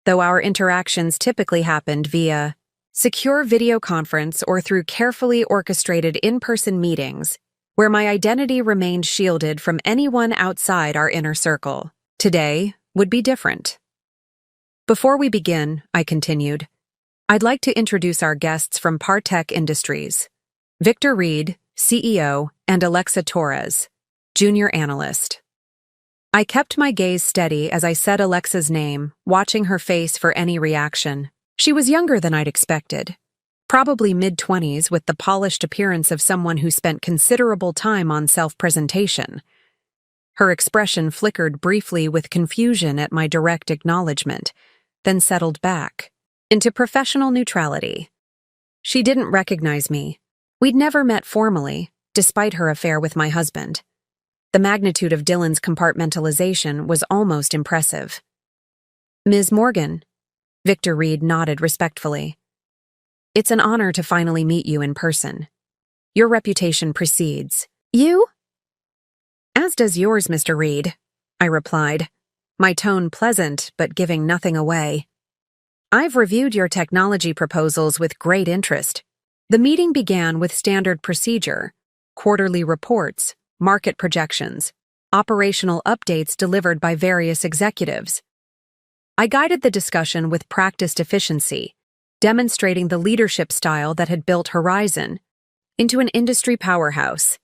though our interactions typically happened via secure video conference or through carefully orchestrated in-person meetings, where my identity remained shielded from anyone outside our inner circle. Today would be different. Before we begin, I continued, I'd like to introduce our guests from Partech Industries, Victor Reed, CEO, and Alexa Torres, Junior Analyst. I kept my gaze steady as I said Alexa's name, watching her face for any reaction. She was younger than I'd expected, probably mid-20s with the polished appearance of someone who spent considerable time on self-presentation. Her expression flickered briefly with confusion at my direct acknowledgement, then settled back into professional neutrality. She didn't recognize me. We'd never met formally, despite her affair with my husband. The magnitude of Dylan's compartmentalization was almost impressive. Ms. Morgan, Victor Reed nodded respectfully. It's an honor to finally meet you in person. Your reputation precedes you? As does yours, Mr. Reed, I replied, my tone pleasant but giving nothing away. I've reviewed your technology proposals with great interest. The meeting began with standard procedure, quarterly reports, market projections, operational updates delivered by various executives. I guided the discussion with practiced efficiency, demonstrating the leadership style that had built Horizon into an industry powerhouse.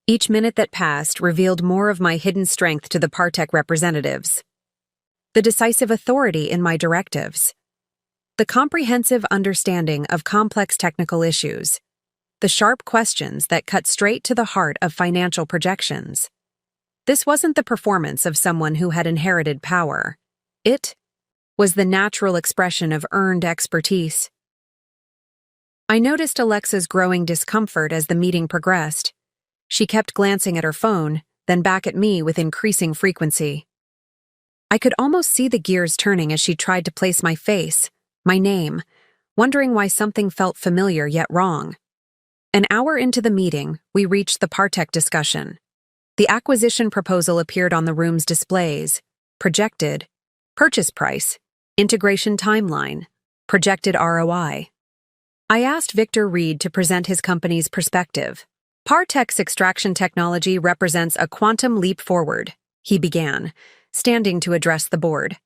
Each minute that passed revealed more of my hidden strength to the Partech representatives. The decisive authority in my directives. The comprehensive understanding of complex technical issues. The sharp questions that cut straight to the heart of financial projections. This wasn't the performance of someone who had inherited power. It was the natural expression of earned expertise. I noticed Alexa's growing discomfort as the meeting progressed. She kept glancing at her phone, then back at me with increasing frequency. I could almost see the gears turning as she tried to place my face, my name, wondering why something felt familiar yet wrong. An hour into the meeting, we reached the Partech discussion. The acquisition proposal appeared on the room's displays, projected, purchase price, integration timeline, projected ROI. I asked Victor Reed to present his company's perspective. Partech's extraction technology represents a quantum leap forward, he began, standing to address the board.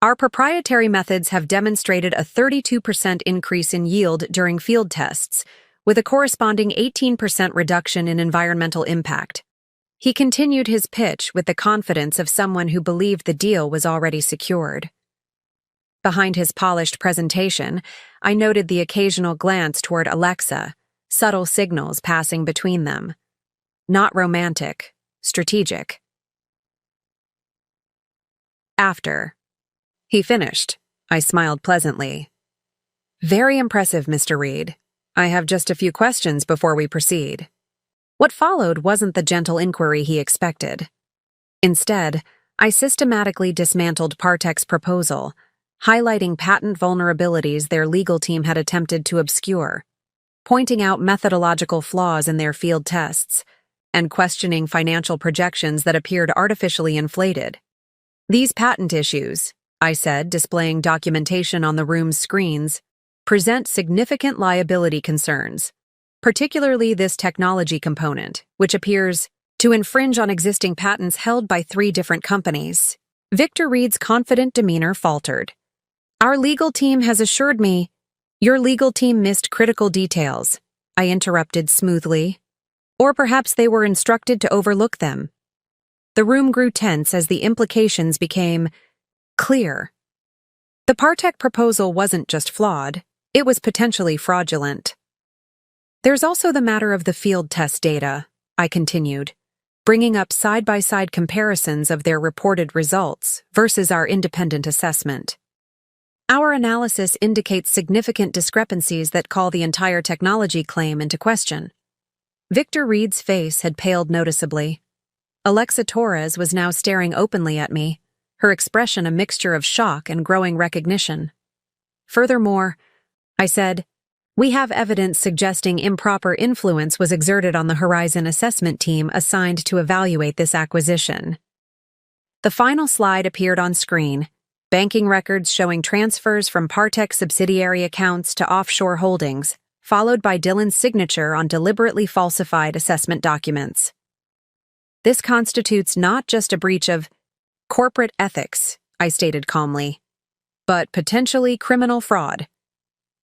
Our proprietary methods have demonstrated a 32% increase in yield during field tests, with a corresponding 18% reduction in environmental impact. He continued his pitch with the confidence of someone who believed the deal was already secured. Behind his polished presentation, I noted the occasional glance toward Alexa, subtle signals passing between them. Not romantic, strategic. After he finished, I smiled pleasantly. Very impressive, Mr. Reed. I have just a few questions before we proceed. What followed wasn't the gentle inquiry he expected. Instead, I systematically dismantled Partech's proposal, highlighting patent vulnerabilities their legal team had attempted to obscure, pointing out methodological flaws in their field tests, and questioning financial projections that appeared artificially inflated. These patent issues, I said, displaying documentation on the room's screens, present significant liability concerns, particularly this technology component, which appears to infringe on existing patents held by 3 different companies. Victor Reed's confident demeanor faltered. Our legal team has assured me. Your legal team missed critical details, I interrupted smoothly. Or perhaps they were instructed to overlook them. The room grew tense as the implications became clear. The Partech proposal wasn't just flawed, it was potentially fraudulent. There's also the matter of the field test data, I continued, bringing up side-by-side comparisons of their reported results versus our independent assessment. Our analysis indicates significant discrepancies that call the entire technology claim into question. Victor Reed's face had paled noticeably. Alexa Torres was now staring openly at me, her expression a mixture of shock and growing recognition. Furthermore, I said, we have evidence suggesting improper influence was exerted on the Horizon assessment team assigned to evaluate this acquisition. The final slide appeared on screen, banking records showing transfers from Partech subsidiary accounts to offshore holdings, followed by Dylan's signature on deliberately falsified assessment documents. This constitutes not just a breach of corporate ethics, I stated calmly, but potentially criminal fraud.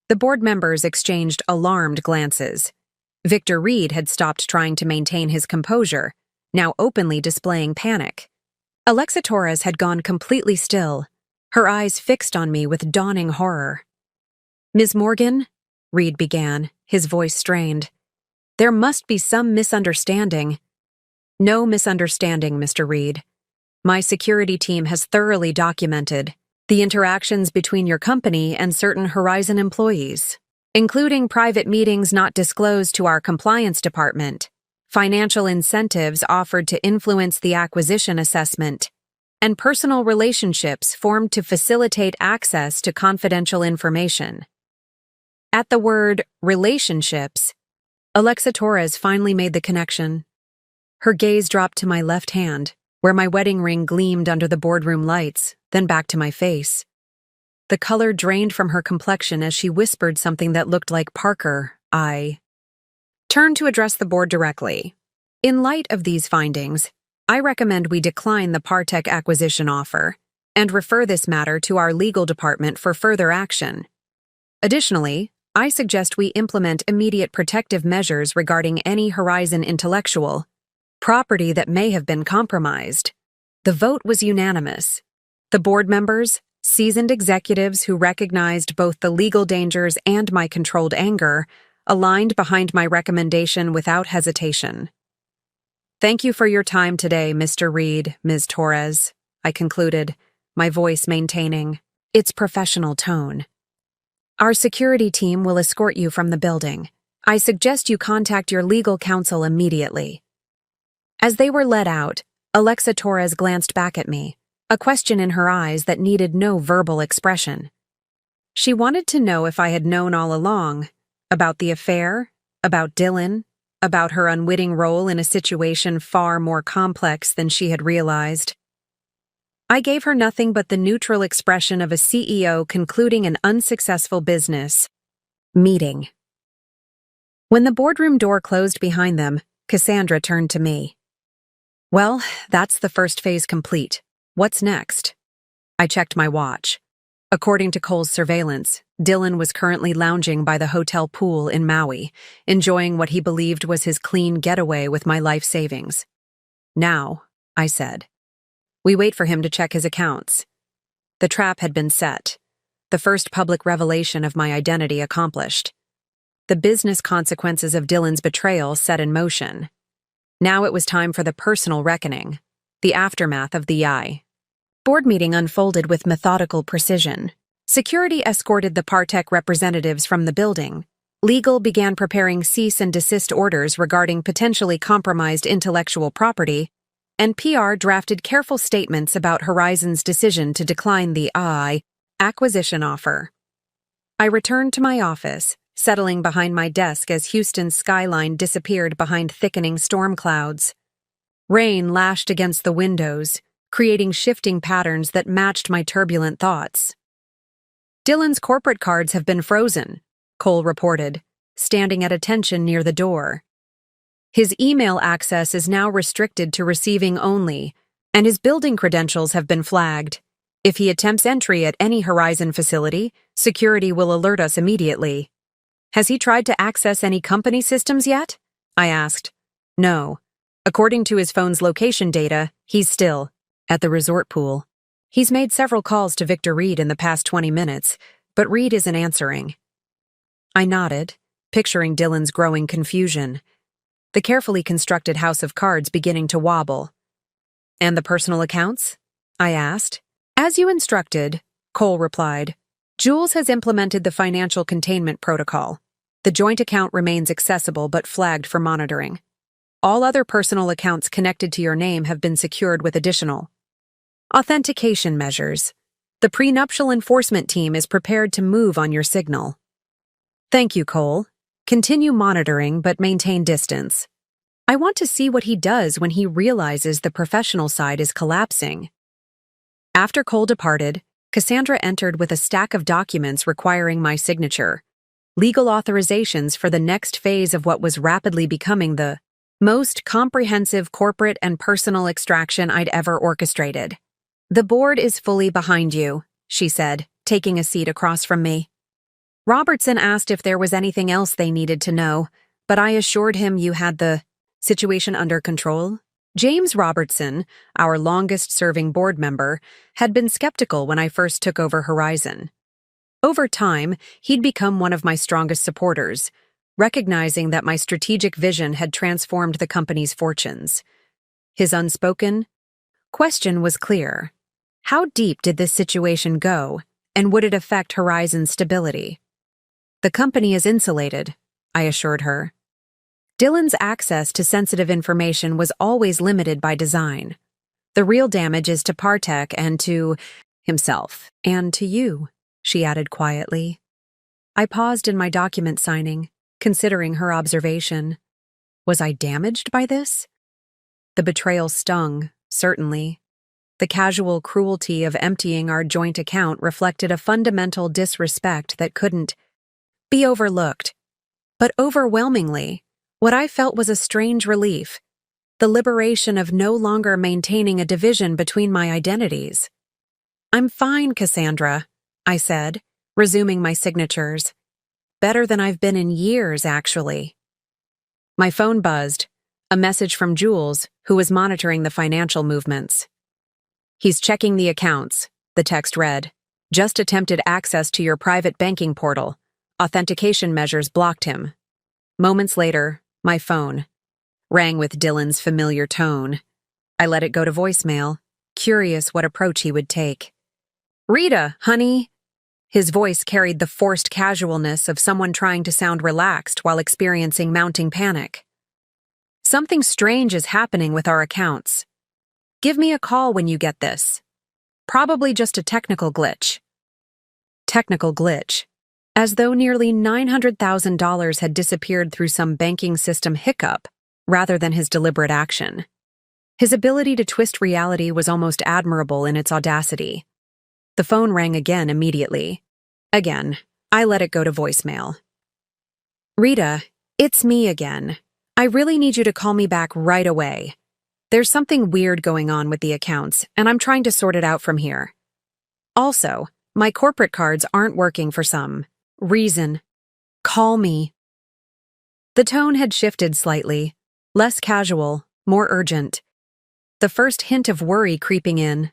The board members exchanged alarmed glances. Victor Reed had stopped trying to maintain his composure, now openly displaying panic. Alexa Torres had gone completely still, her eyes fixed on me with dawning horror. "Ms. Morgan," Reed began, his voice strained. "There must be some misunderstanding." "No misunderstanding, Mr. Reed. My security team has thoroughly documented the interactions between your company and certain Horizon employees, including private meetings not disclosed to our compliance department, financial incentives offered to influence the acquisition assessment, and personal relationships formed to facilitate access to confidential information." At the word relationships, Alexa Torres finally made the connection. Her gaze dropped to my left hand, where my wedding ring gleamed under the boardroom lights, then back to my face. The color drained from her complexion as she whispered something that looked like Parker. I turned to address the board directly. "In light of these findings, I recommend we decline the Partech acquisition offer and refer this matter to our legal department for further action. Additionally, I suggest we implement immediate protective measures regarding any Horizon intellectual property that may have been compromised." The vote was unanimous. The board members, seasoned executives who recognized both the legal dangers and my controlled anger, aligned behind my recommendation without hesitation. "Thank you for your time today, Mr. Reed, Ms. Torres," I concluded, my voice maintaining its professional tone. "Our security team will escort you from the building. I suggest you contact your legal counsel immediately." As they were led out, Alexa Torres glanced back at me, a question in her eyes that needed no verbal expression. She wanted to know if I had known all along, about the affair, about Dylan, about her unwitting role in a situation far more complex than she had realized. I gave her nothing but the neutral expression of a CEO concluding an unsuccessful business meeting. When the boardroom door closed behind them, Cassandra turned to me. "Well, that's the first phase complete. What's next?" I checked my watch. According to Cole's surveillance, Dylan was currently lounging by the hotel pool in Maui, enjoying what he believed was his clean getaway with my life savings. "Now," I said, "we wait for him to check his accounts." The trap had been set. The first public revelation of my identity accomplished. The business consequences of Dylan's betrayal set in motion. Now it was time for the personal reckoning, the aftermath of the board meeting unfolded with methodical precision. Security escorted the Partech representatives from the building. Legal began preparing cease and desist orders regarding potentially compromised intellectual property, and PR drafted careful statements about Horizon's decision to decline the acquisition offer. I returned to my office, settling behind my desk as Houston's skyline disappeared behind thickening storm clouds. Rain lashed against the windows, creating shifting patterns that matched my turbulent thoughts. "Dylan's corporate cards have been frozen," Cole reported, standing at attention near the door. "His email access is now restricted to receiving only, and his building credentials have been flagged. If he attempts entry at any Horizon facility, security will alert us immediately." "Has he tried to access any company systems yet?" I asked. "No. According to his phone's location data, he's still at the resort pool. He's made several calls to Victor Reed in the past 20 minutes, but Reed isn't answering." I nodded, picturing Dylan's growing confusion. The carefully constructed house of cards beginning to wobble. "And the personal accounts?" I asked. "As you instructed," Cole replied. "Jules has implemented the financial containment protocol. The joint account remains accessible but flagged for monitoring. All other personal accounts connected to your name have been secured with additional authentication measures. The prenuptial enforcement team is prepared to move on your signal." "Thank you, Cole. Continue monitoring but maintain distance. I want to see what he does when he realizes the professional side is collapsing." After Cole departed, Cassandra entered with a stack of documents requiring my signature, legal authorizations for the next phase of what was rapidly becoming the most comprehensive corporate and personal extraction I'd ever orchestrated. "The board is fully behind you," she said, taking a seat across from me. Robertson asked if there was anything else they needed to know, but I assured him you had the situation under control. James Robertson, our longest-serving board member, had been skeptical when I first took over Horizon. Over time, he'd become one of my strongest supporters, recognizing that my strategic vision had transformed the company's fortunes. His unspoken question was clear. How deep did this situation go, and would it affect Horizon's stability? "The company is insulated," I assured her. Dylan's access to sensitive information was always limited by design. "The real damage is to Partek and to himself, and to you," she added quietly. I paused in my document signing, considering her observation. Was I damaged by this? The betrayal stung, certainly. The casual cruelty of emptying our joint account reflected a fundamental disrespect that couldn't be overlooked. But overwhelmingly, what I felt was a strange relief, the liberation of no longer maintaining a division between my identities. "I'm fine, Cassandra," I said, resuming my signatures. "Better than I've been in years, actually." My phone buzzed, a message from Jules, who was monitoring the financial movements. "He's checking the accounts," the text read. "Just attempted access to your private banking portal. Authentication measures blocked him." Moments later, my phone rang with Dylan's familiar tone. I let it go to voicemail, curious what approach he would take. "Rita, honey." His voice carried the forced casualness of someone trying to sound relaxed while experiencing mounting panic. "Something strange is happening with our accounts. Give me a call when you get this. Probably just a technical glitch." Technical glitch. As though nearly $900,000 had disappeared through some banking system hiccup, rather than his deliberate action. His ability to twist reality was almost admirable in its audacity. The phone rang again immediately. Again, I let it go to voicemail. "Rita, it's me again. I really need you to call me back right away. There's something weird going on with the accounts, and I'm trying to sort it out from here. Also, my corporate cards aren't working for some reason. Call me." The tone had shifted slightly, less casual, more urgent. The first hint of worry creeping in.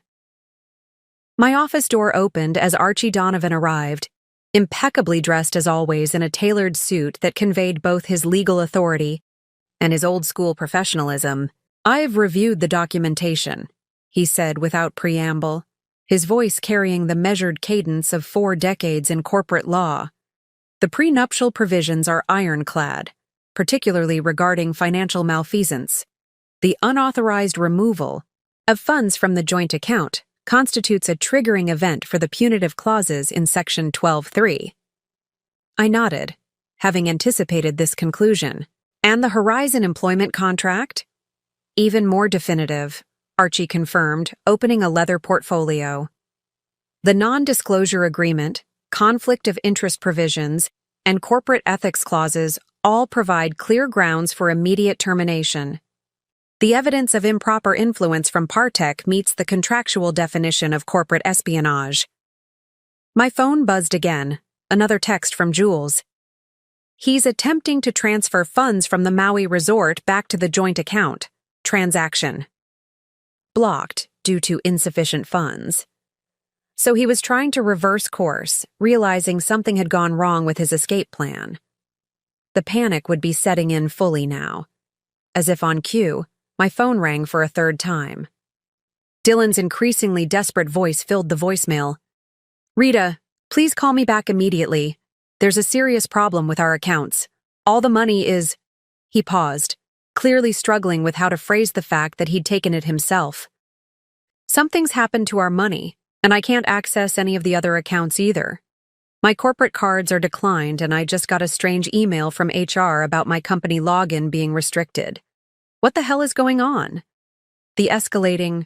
My office door opened as Archie Donovan arrived, impeccably dressed as always in a tailored suit that conveyed both his legal authority and his old-school professionalism. "I've reviewed the documentation," he said without preamble, his voice carrying the measured cadence of 4 decades in corporate law. "The prenuptial provisions are ironclad, particularly regarding financial malfeasance. The unauthorized removal of funds from the joint account constitutes a triggering event for the punitive clauses in Section 12(3). I nodded, having anticipated this conclusion. "And the Horizon employment contract?" "Even more definitive," Archie confirmed, opening a leather portfolio. "The non-disclosure agreement, conflict of interest provisions, and corporate ethics clauses all provide clear grounds for immediate termination. The evidence of improper influence from Partek meets the contractual definition of corporate espionage." My phone buzzed again, another text from Jules. "He's attempting to transfer funds from the Maui resort back to the joint account. Transaction blocked due to insufficient funds." So he was trying to reverse course, realizing something had gone wrong with his escape plan. The panic would be setting in fully now. As if on cue, my phone rang for a third time. Dylan's increasingly desperate voice filled the voicemail. "Rita, please call me back immediately. There's a serious problem with our accounts. All the money is—" He paused, clearly struggling with how to phrase the fact that he'd taken it himself. "Something's happened to our money, and I can't access any of the other accounts either. My corporate cards are declined, and I just got a strange email from HR about my company login being restricted. What the hell is going on?" The escalating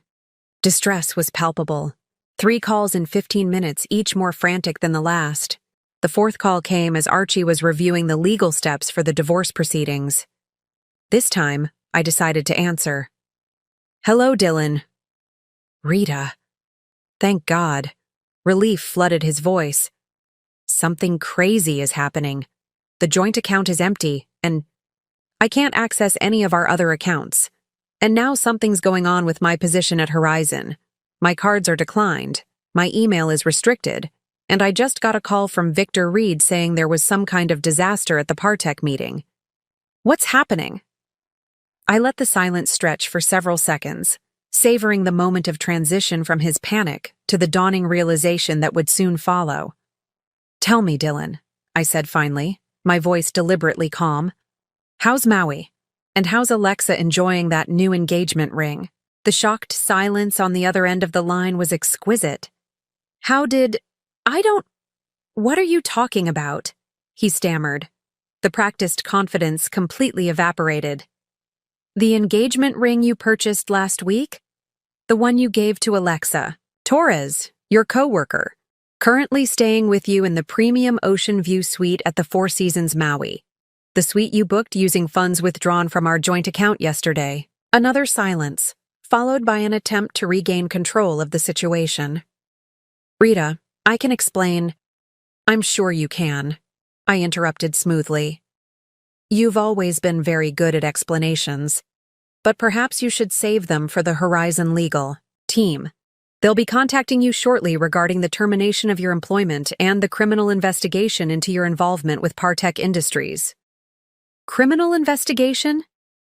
distress was palpable. 3 calls in 15 minutes, each more frantic than the last. The fourth call came as Archie was reviewing the legal steps for the divorce proceedings. This time, I decided to answer. "Hello, Dylan." "Rita." Thank God. Relief flooded his voice. "Something crazy is happening. The joint account is empty, and I can't access any of our other accounts. And now something's going on with my position at Horizon. My cards are declined, my email is restricted, and I just got a call from Victor Reed saying there was some kind of disaster at the Partech meeting. What's happening?" I let the silence stretch for several seconds, savoring the moment of transition from his panic to the dawning realization that would soon follow. "Tell me, Dylan," I said finally, my voice deliberately calm. "How's Maui? And how's Alexa enjoying that new engagement ring?" The shocked silence on the other end of the line was exquisite. What are you talking about?" he stammered. The practiced confidence completely evaporated. "The engagement ring you purchased last week? The one you gave to Alexa, Torres, your coworker, currently staying with you in the premium Ocean View suite at the Four Seasons Maui. The suite you booked using funds withdrawn from our joint account yesterday." Another silence, followed by an attempt to regain control of the situation. "Rita, I can explain." "I'm sure you can," I interrupted smoothly. "You've always been very good at explanations, but perhaps you should save them for the Horizon Legal team. They'll be contacting you shortly regarding the termination of your employment and the criminal investigation into your involvement with Partech Industries." "Criminal investigation?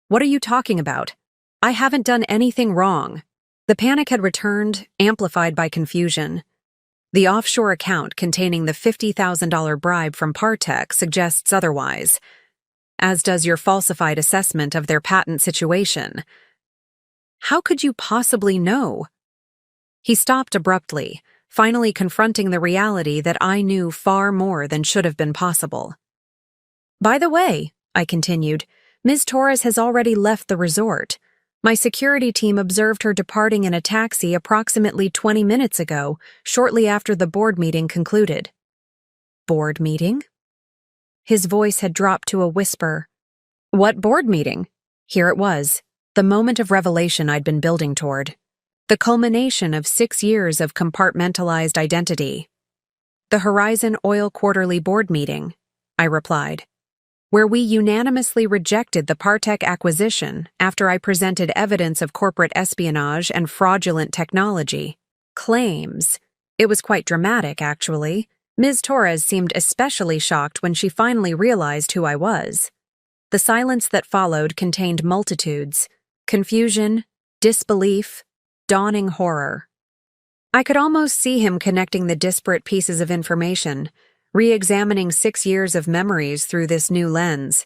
What are you talking about? I haven't done anything wrong." The panic had returned, amplified by confusion. The offshore account containing the $50,000 bribe from Partech suggests otherwise, as does your falsified assessment of their patent situation. "How could you possibly know?" He stopped abruptly, finally confronting the reality that I knew far more than should have been possible. "By the way," I continued, "Ms. Torres has already left the resort. My security team observed her departing in a taxi approximately 20 minutes ago, shortly after the board meeting concluded." "Board meeting?" His voice had dropped to a whisper. "What board meeting?" Here it was, the moment of revelation I'd been building toward. The culmination of 6 years of compartmentalized identity. "The Horizon Oil Quarterly Board Meeting," I replied, "where we unanimously rejected the Partech acquisition after I presented evidence of corporate espionage and fraudulent technology. Claims. It was quite dramatic, actually. Ms. Torres seemed especially shocked when she finally realized who I was. The silence that followed contained multitudes: confusion, disbelief, dawning horror. I could almost see him connecting the disparate pieces of information, re-examining 6 years of memories through this new lens.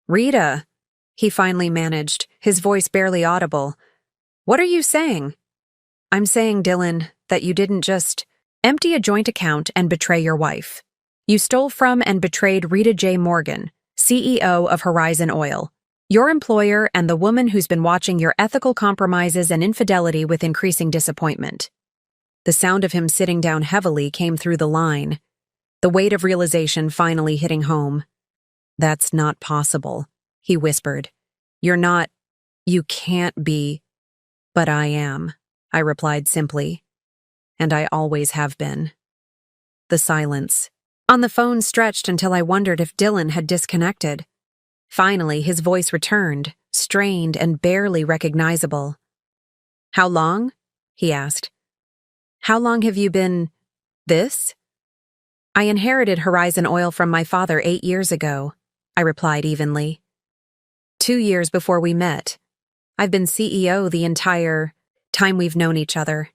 "Rita," he finally managed, his voice barely audible. "What are you saying?" "I'm saying, Dylan, that you didn't just empty a joint account and betray your wife. You stole from and betrayed Rita J. Morgan, CEO of Horizon Oil, your employer and the woman who's been watching your ethical compromises and infidelity with increasing disappointment." The sound of him sitting down heavily came through the line, the weight of realization finally hitting home. "That's not possible," he whispered. You can't be." "But I am," I replied simply. "And I always have been." The silence on the phone stretched until I wondered if Dylan had disconnected. Finally, his voice returned, strained and barely recognizable. "How long?" he asked. "How long have you been this?" "I inherited Horizon Oil from my father 8 years ago," I replied evenly. 2 years before we met. I've been CEO the entire time we've known each other.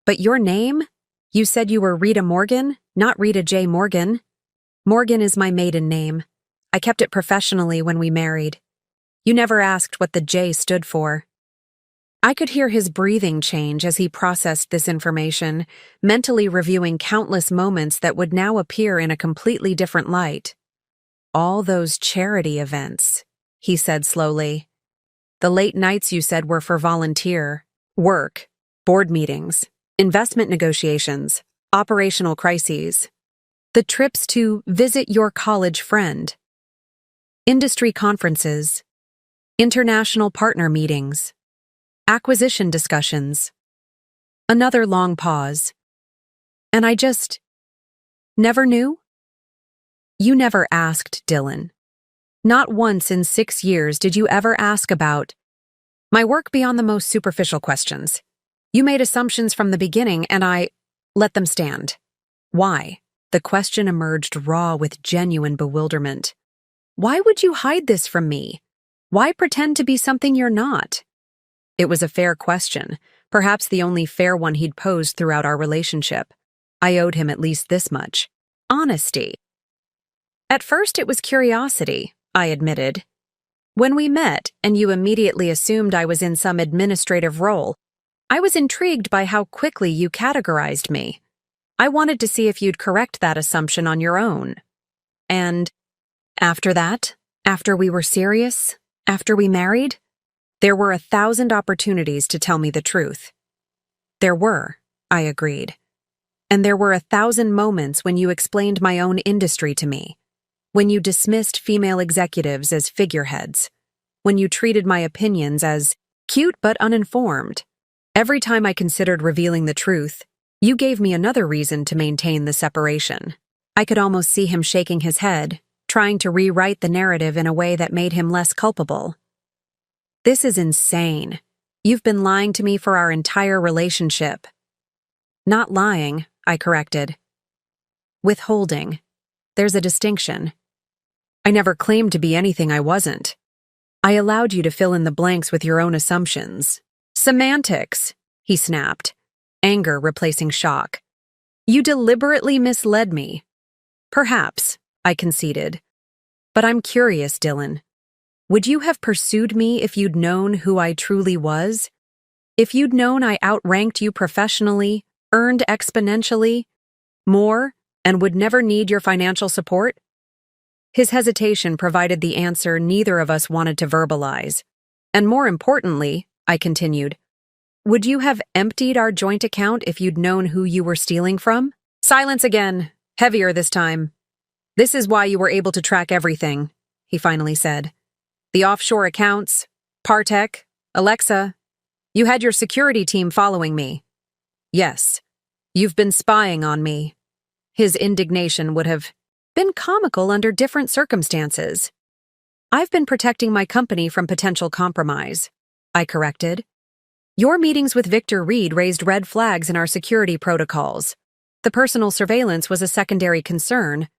But your name? You said you were Rita Morgan, not Rita J. Morgan. Morgan is my maiden name. I kept it professionally when we married. You never asked what the J stood for." I could hear his breathing change as he processed this information, mentally reviewing countless moments that would now appear in a completely different light. "All those charity events," he said slowly. "The late nights you said were for volunteer work, board meetings, investment negotiations, operational crises, the trips to visit your college friend, industry conferences, international partner meetings, acquisition discussions. Another long pause. And I just never knew? You never asked, Dylan. Not once in 6 years did you ever ask about my work beyond the most superficial questions. You made assumptions from the beginning, and I let them stand. Why? The question emerged raw with genuine bewilderment. Why would you hide this from me? Why pretend to be something you're not? It was a fair question, perhaps the only fair one he'd posed throughout our relationship. I owed him at least this much: honesty. At first it was curiosity, I admitted. When we met and you immediately assumed I was in some administrative role, I was intrigued by how quickly you categorized me. I wanted to see if you'd correct that assumption on your own. And after that, after we were serious, after we married, there were 1,000 opportunities to tell me the truth. There were, I agreed. And there were 1,000 moments when you explained my own industry to me, when you dismissed female executives as figureheads, when you treated my opinions as cute but uninformed. Every time I considered revealing the truth, you gave me another reason to maintain the separation. I could almost see him shaking his head, trying to rewrite the narrative in a way that made him less culpable. This is insane. You've been lying to me for our entire relationship. Not lying, I corrected. Withholding. There's a distinction. I never claimed to be anything I wasn't. I allowed you to fill in the blanks with your own assumptions. Semantics, he snapped, anger replacing shock. You deliberately misled me. Perhaps, I conceded. But I'm curious, Dylan. Would you have pursued me if you'd known who I truly was? If you'd known I outranked you professionally, earned exponentially more, and would never need your financial support? His hesitation provided the answer neither of us wanted to verbalize. And more importantly, I continued, would you have emptied our joint account if you'd known who you were stealing from? Silence again, heavier this time. This is why you were able to track everything, he finally said. The offshore accounts, Partech, Alexa. You had your security team following me. Yes, you've been spying on me. His indignation would have been comical under different circumstances. I've been protecting my company from potential compromise, I corrected. Your meetings with Victor Reed raised red flags in our security protocols. The personal surveillance was a secondary concern,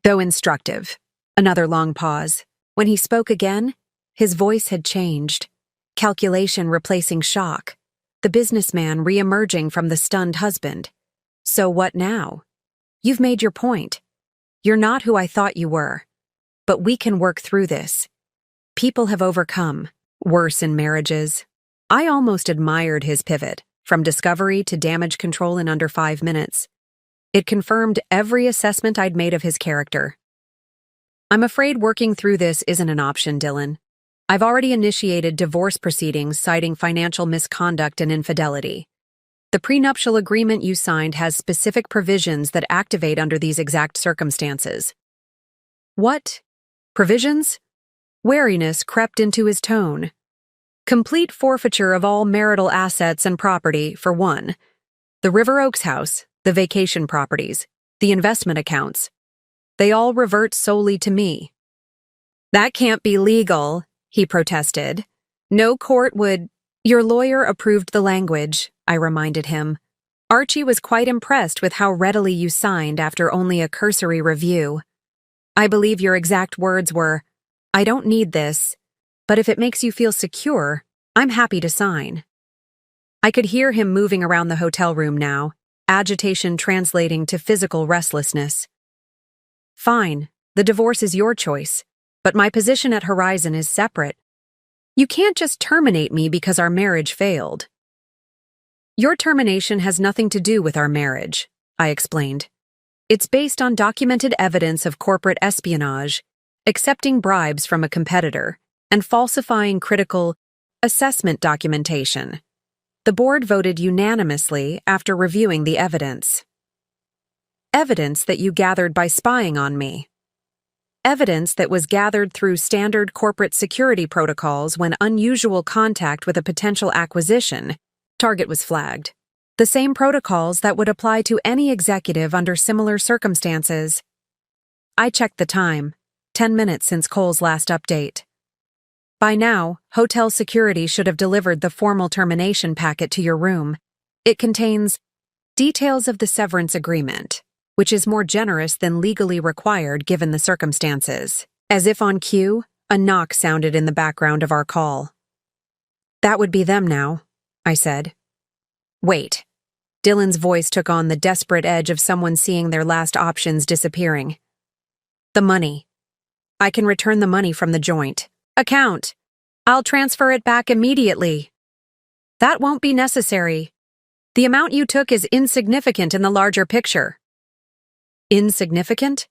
though instructive. Another long pause. When he spoke again, his voice had changed. Calculation replacing shock. The businessman re-emerging from the stunned husband. So what now? You've made your point. You're not who I thought you were. But we can work through this. People have overcome worse in marriages. I almost admired his pivot, from discovery to damage control in under 5 minutes. It confirmed every assessment I'd made of his character. I'm afraid working through this isn't an option, Dylan. I've already initiated divorce proceedings citing financial misconduct and infidelity. The prenuptial agreement you signed has specific provisions that activate under these exact circumstances. What? Provisions? Wariness crept into his tone. Complete forfeiture of all marital assets and property, for one. The River Oaks house, the vacation properties, the investment accounts. They all revert solely to me. That can't be legal, he protested. No court would. Your lawyer approved the language, I reminded him. Archie was quite impressed with how readily you signed after only a cursory review. I believe your exact words were, I don't need this, but if it makes you feel secure, I'm happy to sign. I could hear him moving around the hotel room now, agitation translating to physical restlessness. Fine, the divorce is your choice, but my position at Horizon is separate. You can't just terminate me because our marriage failed. Your termination has nothing to do with our marriage, I explained. It's based on documented evidence of corporate espionage, accepting bribes from a competitor, and falsifying critical assessment documentation. The board voted unanimously after reviewing the evidence. Evidence that you gathered by spying on me. Evidence that was gathered through standard corporate security protocols when unusual contact with a potential acquisition target was flagged. The same protocols that would apply to any executive under similar circumstances. I checked the time, 10 minutes since Cole's last update. By now, hotel security should have delivered the formal termination packet to your room. It contains details of the severance agreement, which is more generous than legally required given the circumstances. As if on cue, a knock sounded in the background of our call. That would be them now, I said. Wait. Dylan's voice took on the desperate edge of someone seeing their last options disappearing. The money. I can return the money from the joint account. I'll transfer it back immediately. That won't be necessary. The amount you took is insignificant in the larger picture. Insignificant?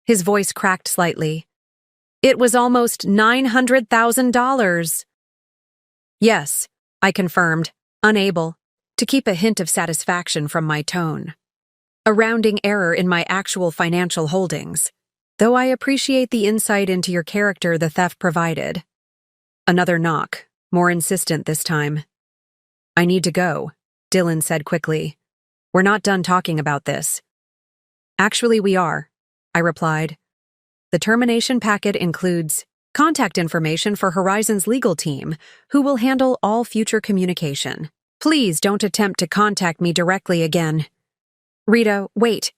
His voice cracked slightly. It was almost $900,000. Yes, I confirmed, unable to keep a hint of satisfaction from my tone. A rounding error in my actual financial holdings, though I appreciate the insight into your character the theft provided. Another knock, more insistent this time. I need to go, Dylan said quickly. We're not done talking about this. Actually, we are, I replied. The termination packet includes contact information for Horizon's legal team, who will handle all future communication. Please don't attempt to contact me directly again. Rita, wait.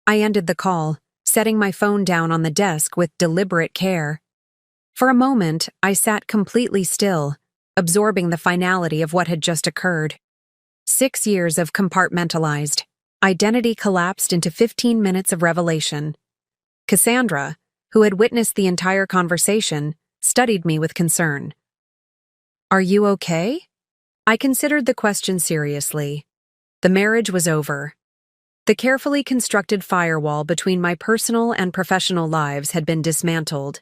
I ended the call, setting my phone down on the desk with deliberate care. For a moment, I sat completely still, absorbing the finality of what had just occurred. 6 years of compartmentalized identity collapsed into 15 minutes of revelation. Cassandra, who had witnessed the entire conversation, studied me with concern. Are you okay? I considered the question seriously. The marriage was over. The carefully constructed firewall between my personal and professional lives had been dismantled.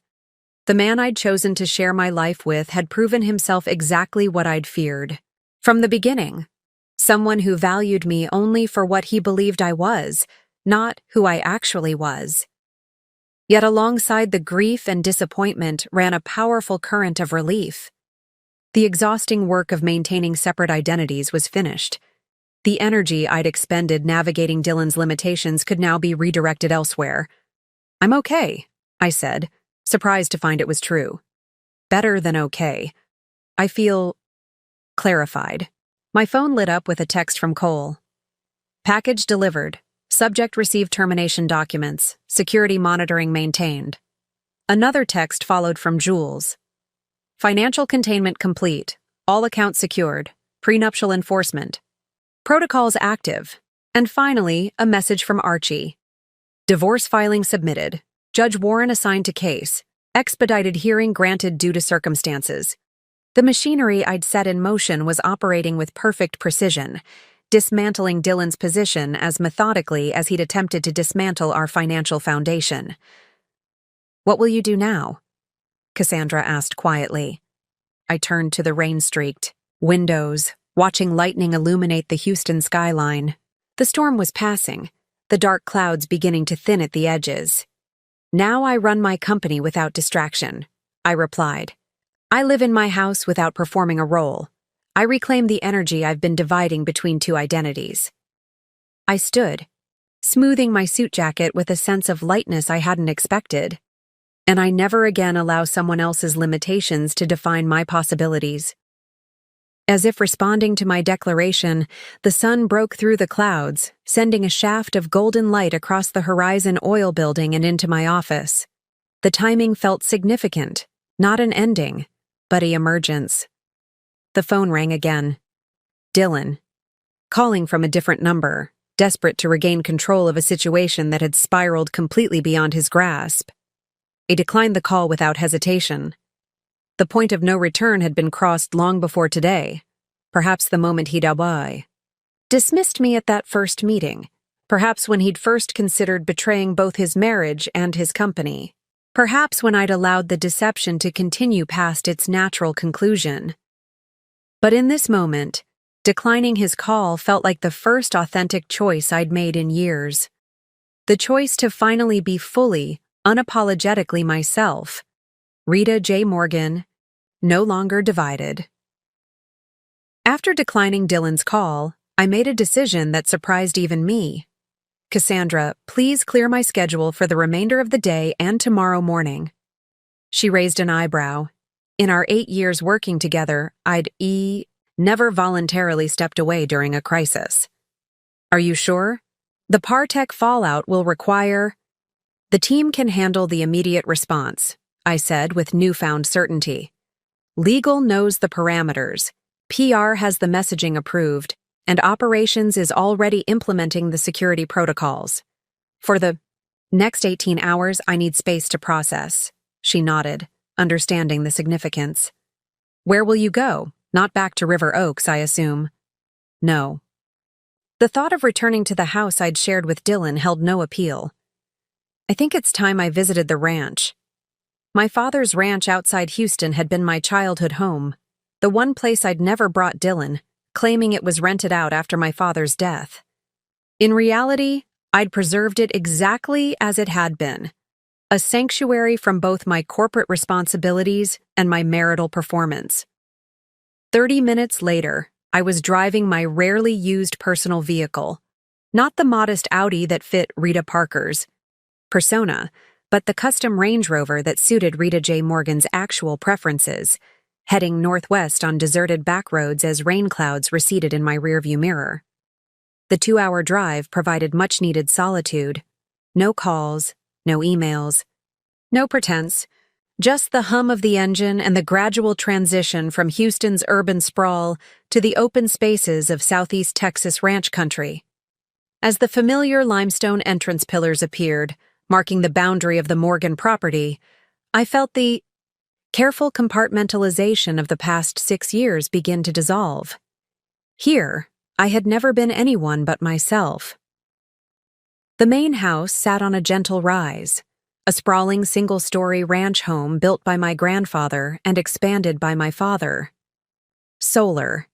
The man I'd chosen to share my life with had proven himself exactly what I'd feared. From the beginning, someone who valued me only for what he believed I was, not who I actually was. Yet alongside the grief and disappointment ran a powerful current of relief. The exhausting work of maintaining separate identities was finished. The energy I'd expended navigating Dylan's limitations could now be redirected elsewhere. I'm okay, I said, surprised to find it was true. Better than okay. I feel clarified. My phone lit up with a text from Cole. Package delivered. Subject received termination documents. Security monitoring maintained. Another text followed from Jules. Financial containment complete. All accounts secured. Prenuptial enforcement. Protocols active. And finally, a message from Archie. Divorce filing submitted. Judge Warren assigned to case. Expedited hearing granted due to circumstances. The machinery I'd set in motion was operating with perfect precision, dismantling Dylan's position as methodically as he'd attempted to dismantle our financial foundation. What will you do now? Cassandra asked quietly. I turned to the rain-streaked windows, watching lightning illuminate the Houston skyline. The storm was passing, the dark clouds beginning to thin at the edges. Now I run my company without distraction, I replied. I live in my house without performing a role. I reclaim the energy I've been dividing between two identities. I stood, smoothing my suit jacket with a sense of lightness I hadn't expected. And I never again allow someone else's limitations to define my possibilities. As if responding to my declaration, the sun broke through the clouds, sending a shaft of golden light across the Horizon oil building and into my office. The timing felt significant, not an ending, but an emergence. The phone rang again. Dylan, calling from a different number, desperate to regain control of a situation that had spiraled completely beyond his grasp. He declined the call without hesitation. The point of no return had been crossed long before today, perhaps the moment he'd dismissed me at that first meeting, perhaps when he'd first considered betraying both his marriage and his company, perhaps when I'd allowed the deception to continue past its natural conclusion. But in this moment, Declining his call felt like the first authentic choice I'd made in years. The choice to finally be fully, unapologetically myself. Rita J. Morgan, no longer divided. After declining Dylan's call, I made a decision that surprised even me. "Cassandra, please clear my schedule for the remainder of the day and tomorrow morning." She raised an eyebrow. In our 8 years working together, I'd never voluntarily stepped away during a crisis. "Are you sure? The Partech fallout will require—" "The team can handle the immediate response," I said with newfound certainty. "Legal knows the parameters, PR has the messaging approved, and operations is already implementing the security protocols. For the next 18 hours, I need space to process." She nodded, understanding the significance. "Where will you go? Not back to River Oaks, I assume." "No." The thought of returning to the house I'd shared with Dylan held no appeal. "I think it's time I visited the ranch." My father's ranch outside Houston had been my childhood home, the one place I'd never brought Dylan, claiming it was rented out after my father's death. In reality, I'd preserved it exactly as it had been, a sanctuary from both my corporate responsibilities and my marital performance. 30 minutes later, I was driving my rarely used personal vehicle, not the modest Audi that fit Rita Parker's persona, but the custom Range Rover that suited Rita J. Morgan's actual preferences, heading northwest on deserted back roads as rain clouds receded in my rearview mirror. The 2-hour drive provided much-needed solitude. No calls, no emails, no pretense, just the hum of the engine and the gradual transition from Houston's urban sprawl to the open spaces of Southeast Texas ranch country. As the familiar limestone entrance pillars appeared, marking the boundary of the Morgan property, I felt the careful compartmentalization of the past 6 years begin to dissolve. Here, I had never been anyone but myself. The main house sat on a gentle rise, a sprawling single-story ranch home built by my grandfather and expanded by my father. Solar.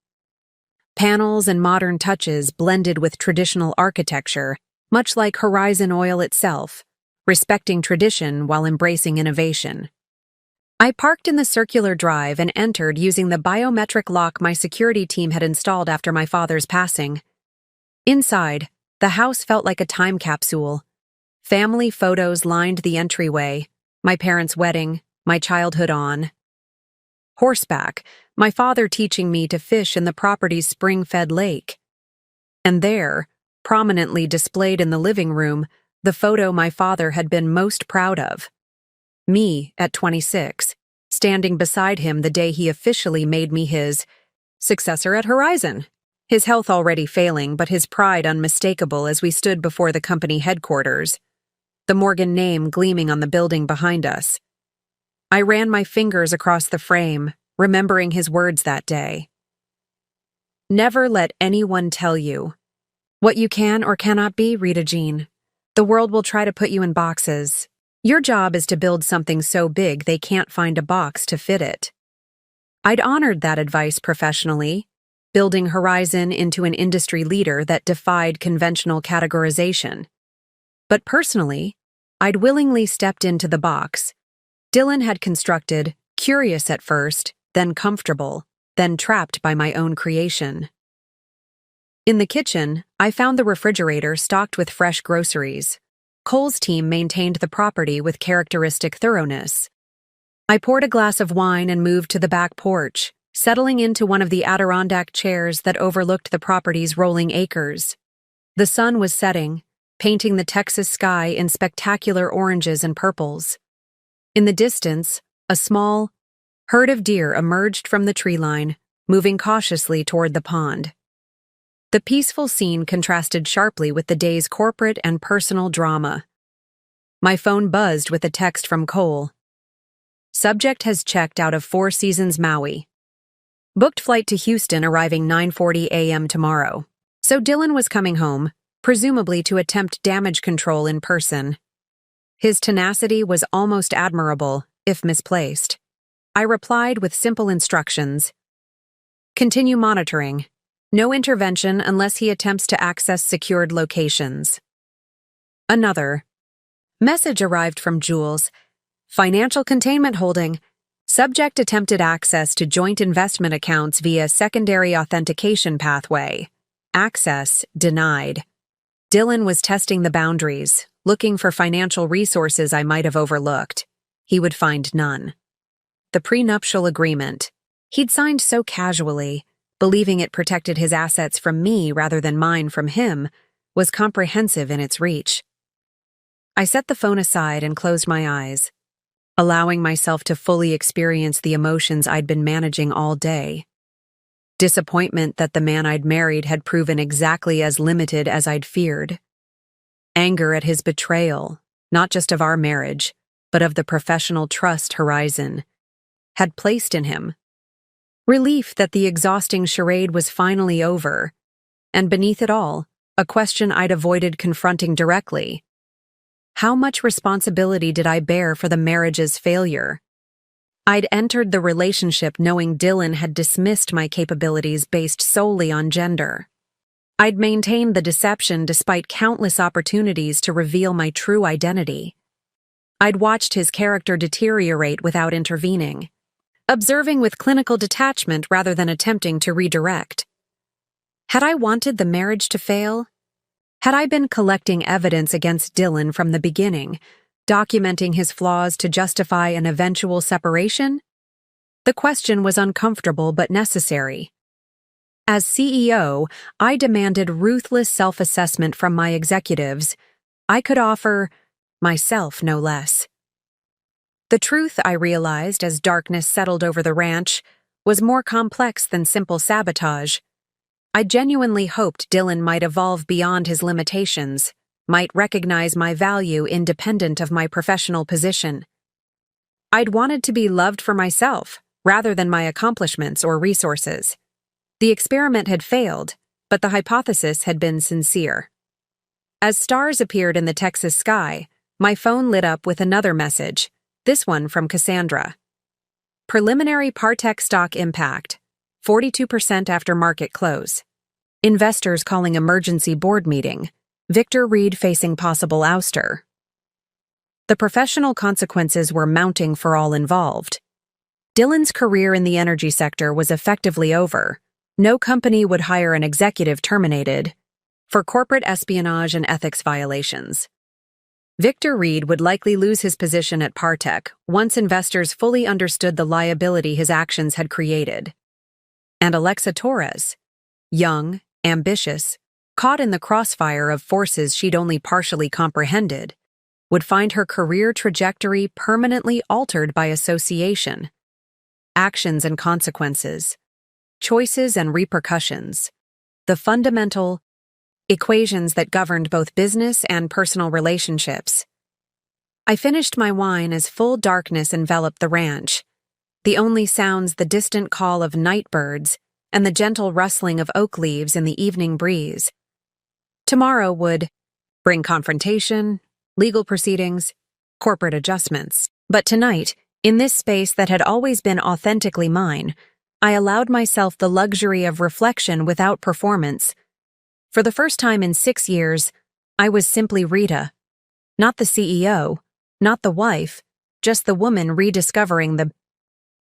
Panels and modern touches blended with traditional architecture, much like Horizon Oil itself, respecting tradition while embracing innovation. I parked in the circular drive and entered using the biometric lock my security team had installed after my father's passing. Inside, the house felt like a time capsule. Family photos lined the entryway, my parents' wedding, my childhood on. Horseback, my father teaching me to fish in the property's spring-fed lake. And there, prominently displayed in the living room, the photo my father had been most proud of. Me, at 26, standing beside him the day he officially made me his successor at Horizon. His health already failing, but his pride unmistakable as we stood before the company headquarters, the Morgan name gleaming on the building behind us. I ran my fingers across the frame, remembering his words that day. "Never let anyone tell you what you can or cannot be, Rita Jean. The world will try to put you in boxes. Your job is to build something so big they can't find a box to fit it." I'd honored that advice professionally, building Horizon into an industry leader that defied conventional categorization. But personally, I'd willingly stepped into the box Dylan had constructed, curious at first, then comfortable, then trapped by my own creation. In the kitchen, I found the refrigerator stocked with fresh groceries. Cole's team maintained the property with characteristic thoroughness. I poured a glass of wine and moved to the back porch, settling into one of the Adirondack chairs that overlooked the property's rolling acres. The sun was setting, painting the Texas sky in spectacular oranges and purples. In the distance, a small herd of deer emerged from the tree line, moving cautiously toward the pond. The peaceful scene contrasted sharply with the day's corporate and personal drama. My phone buzzed with a text from Cole. "Subject has checked out of Four Seasons Maui. Booked flight to Houston arriving 9:40 a.m. tomorrow." So Dylan was coming home, presumably to attempt damage control in person. His tenacity was almost admirable, if misplaced. I replied with simple instructions. "Continue monitoring. No intervention unless he attempts to access secured locations. Another. Message arrived from Jules. Financial containment holding. Subject attempted access to joint investment accounts via secondary authentication pathway. Access denied. Dylan was testing the boundaries, looking for financial resources I might have overlooked. He would find none. The prenuptial agreement. He'd signed so casually, believing it protected his assets from me rather than mine from him, was comprehensive in its reach. I set the phone aside and closed my eyes, allowing myself to fully experience the emotions I'd been managing all day. Disappointment that the man I'd married had proven exactly as limited as I'd feared. Anger at his betrayal, not just of our marriage, but of the professional trust Horizon had placed in him. Relief that the exhausting charade was finally over, and beneath it all, a question I'd avoided confronting directly. How much responsibility did I bear for the marriage's failure? I'd entered the relationship knowing Dylan had dismissed my capabilities based solely on gender. I'd maintained the deception despite countless opportunities to reveal my true identity. I'd watched his character deteriorate without intervening, observing with clinical detachment rather than attempting to redirect. Had I wanted the marriage to fail? Had I been collecting evidence against Dylan from the beginning, documenting his flaws to justify an eventual separation? The question was uncomfortable but necessary. As CEO, I demanded ruthless self-assessment from my executives. I could offer myself no less. The truth, I realized as darkness settled over the ranch, was more complex than simple sabotage. I genuinely hoped Dylan might evolve beyond his limitations, might recognize my value independent of my professional position. I'd wanted to be loved for myself, rather than my accomplishments or resources. The experiment had failed, but the hypothesis had been sincere. As stars appeared in the Texas sky, my phone lit up with another message, this one from Cassandra. Preliminary Partech stock impact, 42% after market close. Investors calling emergency board meeting. Victor Reed facing possible ouster. The professional consequences were mounting for all involved. Dylan's career in the energy sector was effectively over. No company would hire an executive terminated for corporate espionage and ethics violations. Victor Reed would likely lose his position at Partech once investors fully understood the liability his actions had created. And Alexa Torres, young, ambitious, caught in the crossfire of forces she'd only partially comprehended, would find her career trajectory permanently altered by association. Actions and consequences, choices and repercussions, the fundamental equations that governed both business and personal relationships. I finished my wine as full darkness enveloped the ranch, the only sounds the distant call of night birds and the gentle rustling of oak leaves in the evening breeze. Tomorrow would bring confrontation, legal proceedings, corporate adjustments. But tonight, in this space that had always been authentically mine, I allowed myself the luxury of reflection without performance. For the first time in 6 years, I was simply Rita. Not the CEO, not the wife, just the woman rediscovering the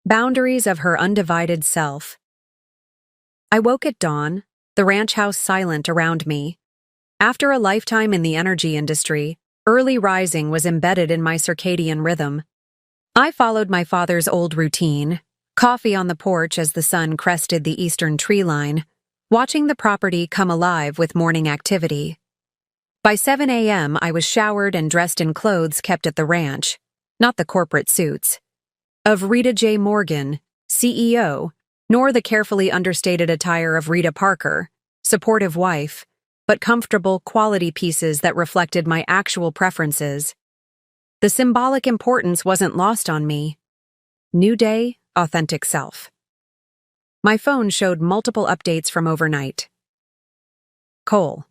boundaries of her undivided self. I woke at dawn, the ranch house silent around me. After a lifetime in the energy industry, early rising was embedded in my circadian rhythm. I followed my father's old routine, coffee on the porch as the sun crested the eastern tree line, watching the property come alive with morning activity. By 7 a.m., I was showered and dressed in clothes kept at the ranch, not the corporate suits of Rita J. Morgan, CEO, nor the carefully understated attire of Rita Parker, supportive wife, but comfortable, quality pieces that reflected my actual preferences. The symbolic importance wasn't lost on me. New day, authentic self. My phone showed multiple updates from overnight. Cole.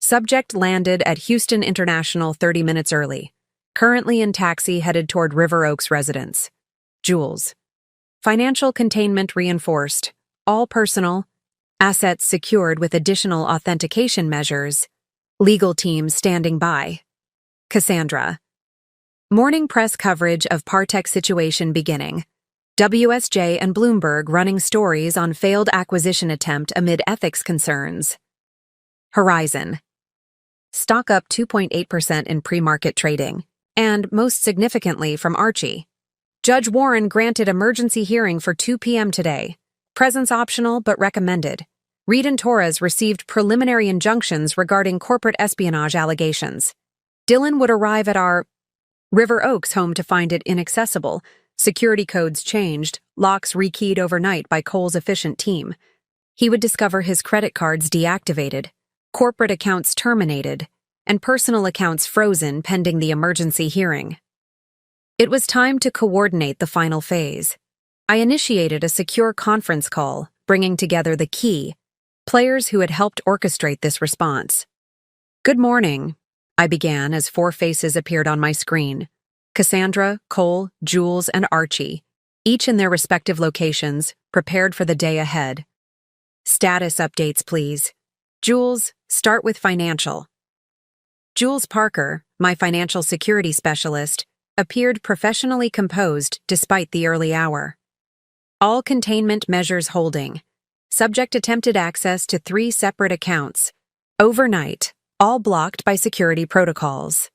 Subject landed at Houston International 30 minutes early. Currently in taxi headed toward River Oaks residence. Jules. Financial containment reinforced. All personal. Assets secured with additional authentication measures. Legal team standing by. Cassandra. Morning press coverage of Partech situation beginning. WSJ and Bloomberg running stories on failed acquisition attempt amid ethics concerns. Horizon. Stock up 2.8% in pre-market trading, and most significantly from Archie. Judge Warren granted emergency hearing for 2 p.m. today. Presence optional but recommended. Reed and Torres received preliminary injunctions regarding corporate espionage allegations. Dylan would arrive at our River Oaks home to find it inaccessible. Security codes changed, locks rekeyed overnight by Cole's efficient team. He would discover his credit cards deactivated, corporate accounts terminated, and personal accounts frozen pending the emergency hearing. It was time to coordinate the final phase. I initiated a secure conference call, bringing together the key players who had helped orchestrate this response. Good morning, I began as 4 faces appeared on my screen. Cassandra, Cole, Jules, and Archie, each in their respective locations, prepared for the day ahead. Status updates, please. Jules, start with financial. Jules Parker, my financial security specialist, appeared professionally composed despite the early hour. All containment measures holding. Subject attempted access to 3 separate accounts. Overnight, all blocked by security protocols.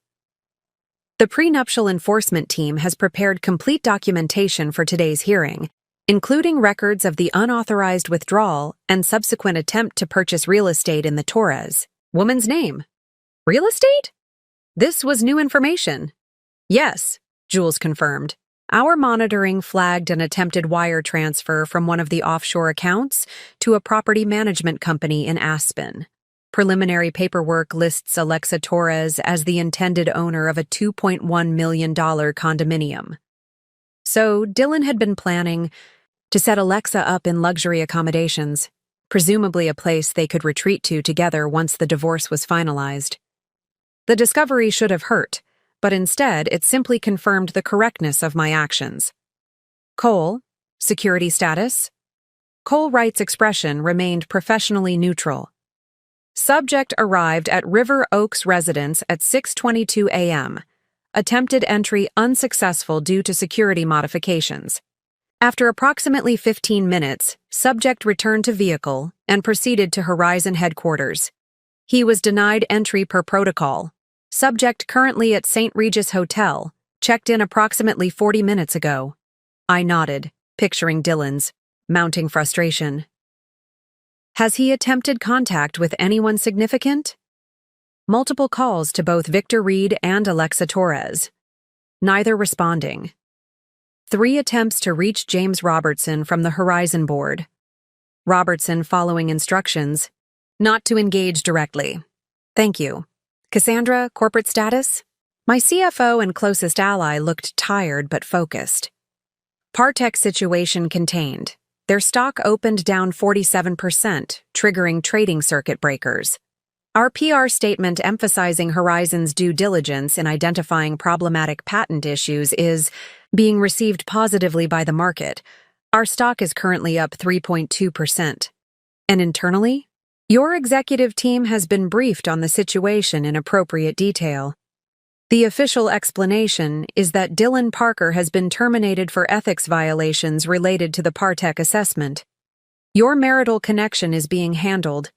The prenuptial enforcement team has prepared complete documentation for today's hearing, including records of the unauthorized withdrawal and subsequent attempt to purchase real estate in the Torres woman's name. Real estate? This was new information. Yes, Jules confirmed. Our monitoring flagged an attempted wire transfer from one of the offshore accounts to a property management company in Aspen. Preliminary paperwork lists Alexa Torres as the intended owner of a $2.1 million condominium. So Dylan had been planning to set Alexa up in luxury accommodations, presumably a place they could retreat to together once the divorce was finalized. The discovery should have hurt, but instead it simply confirmed the correctness of my actions. Cole, security status. Cole Wright's expression remained professionally neutral. Subject arrived at River Oaks residence at 6:22 a.m. Attempted entry unsuccessful due to security modifications. After approximately 15 minutes, subject returned to vehicle and proceeded to Horizon headquarters. He was denied entry per protocol. Subject currently at St. Regis Hotel, checked in approximately 40 minutes ago. I nodded, picturing Dylan's mounting frustration. Has he attempted contact with anyone significant? Multiple calls to both Victor Reed and Alexa Torres. Neither responding. 3 attempts to reach James Robertson from the Horizon board. Robertson following instructions, not to engage directly. Thank you. Cassandra, corporate status? My CFO and closest ally looked tired but focused. Partech situation contained. Their stock opened down 47%, triggering trading circuit breakers. Our PR statement emphasizing Horizon's due diligence in identifying problematic patent issues is being received positively by the market. Our stock is currently up 3.2%. And internally? Your executive team has been briefed on the situation in appropriate detail. The official explanation is that Dylan Parker has been terminated for ethics violations related to the Partech assessment. Your marital connection is being handled,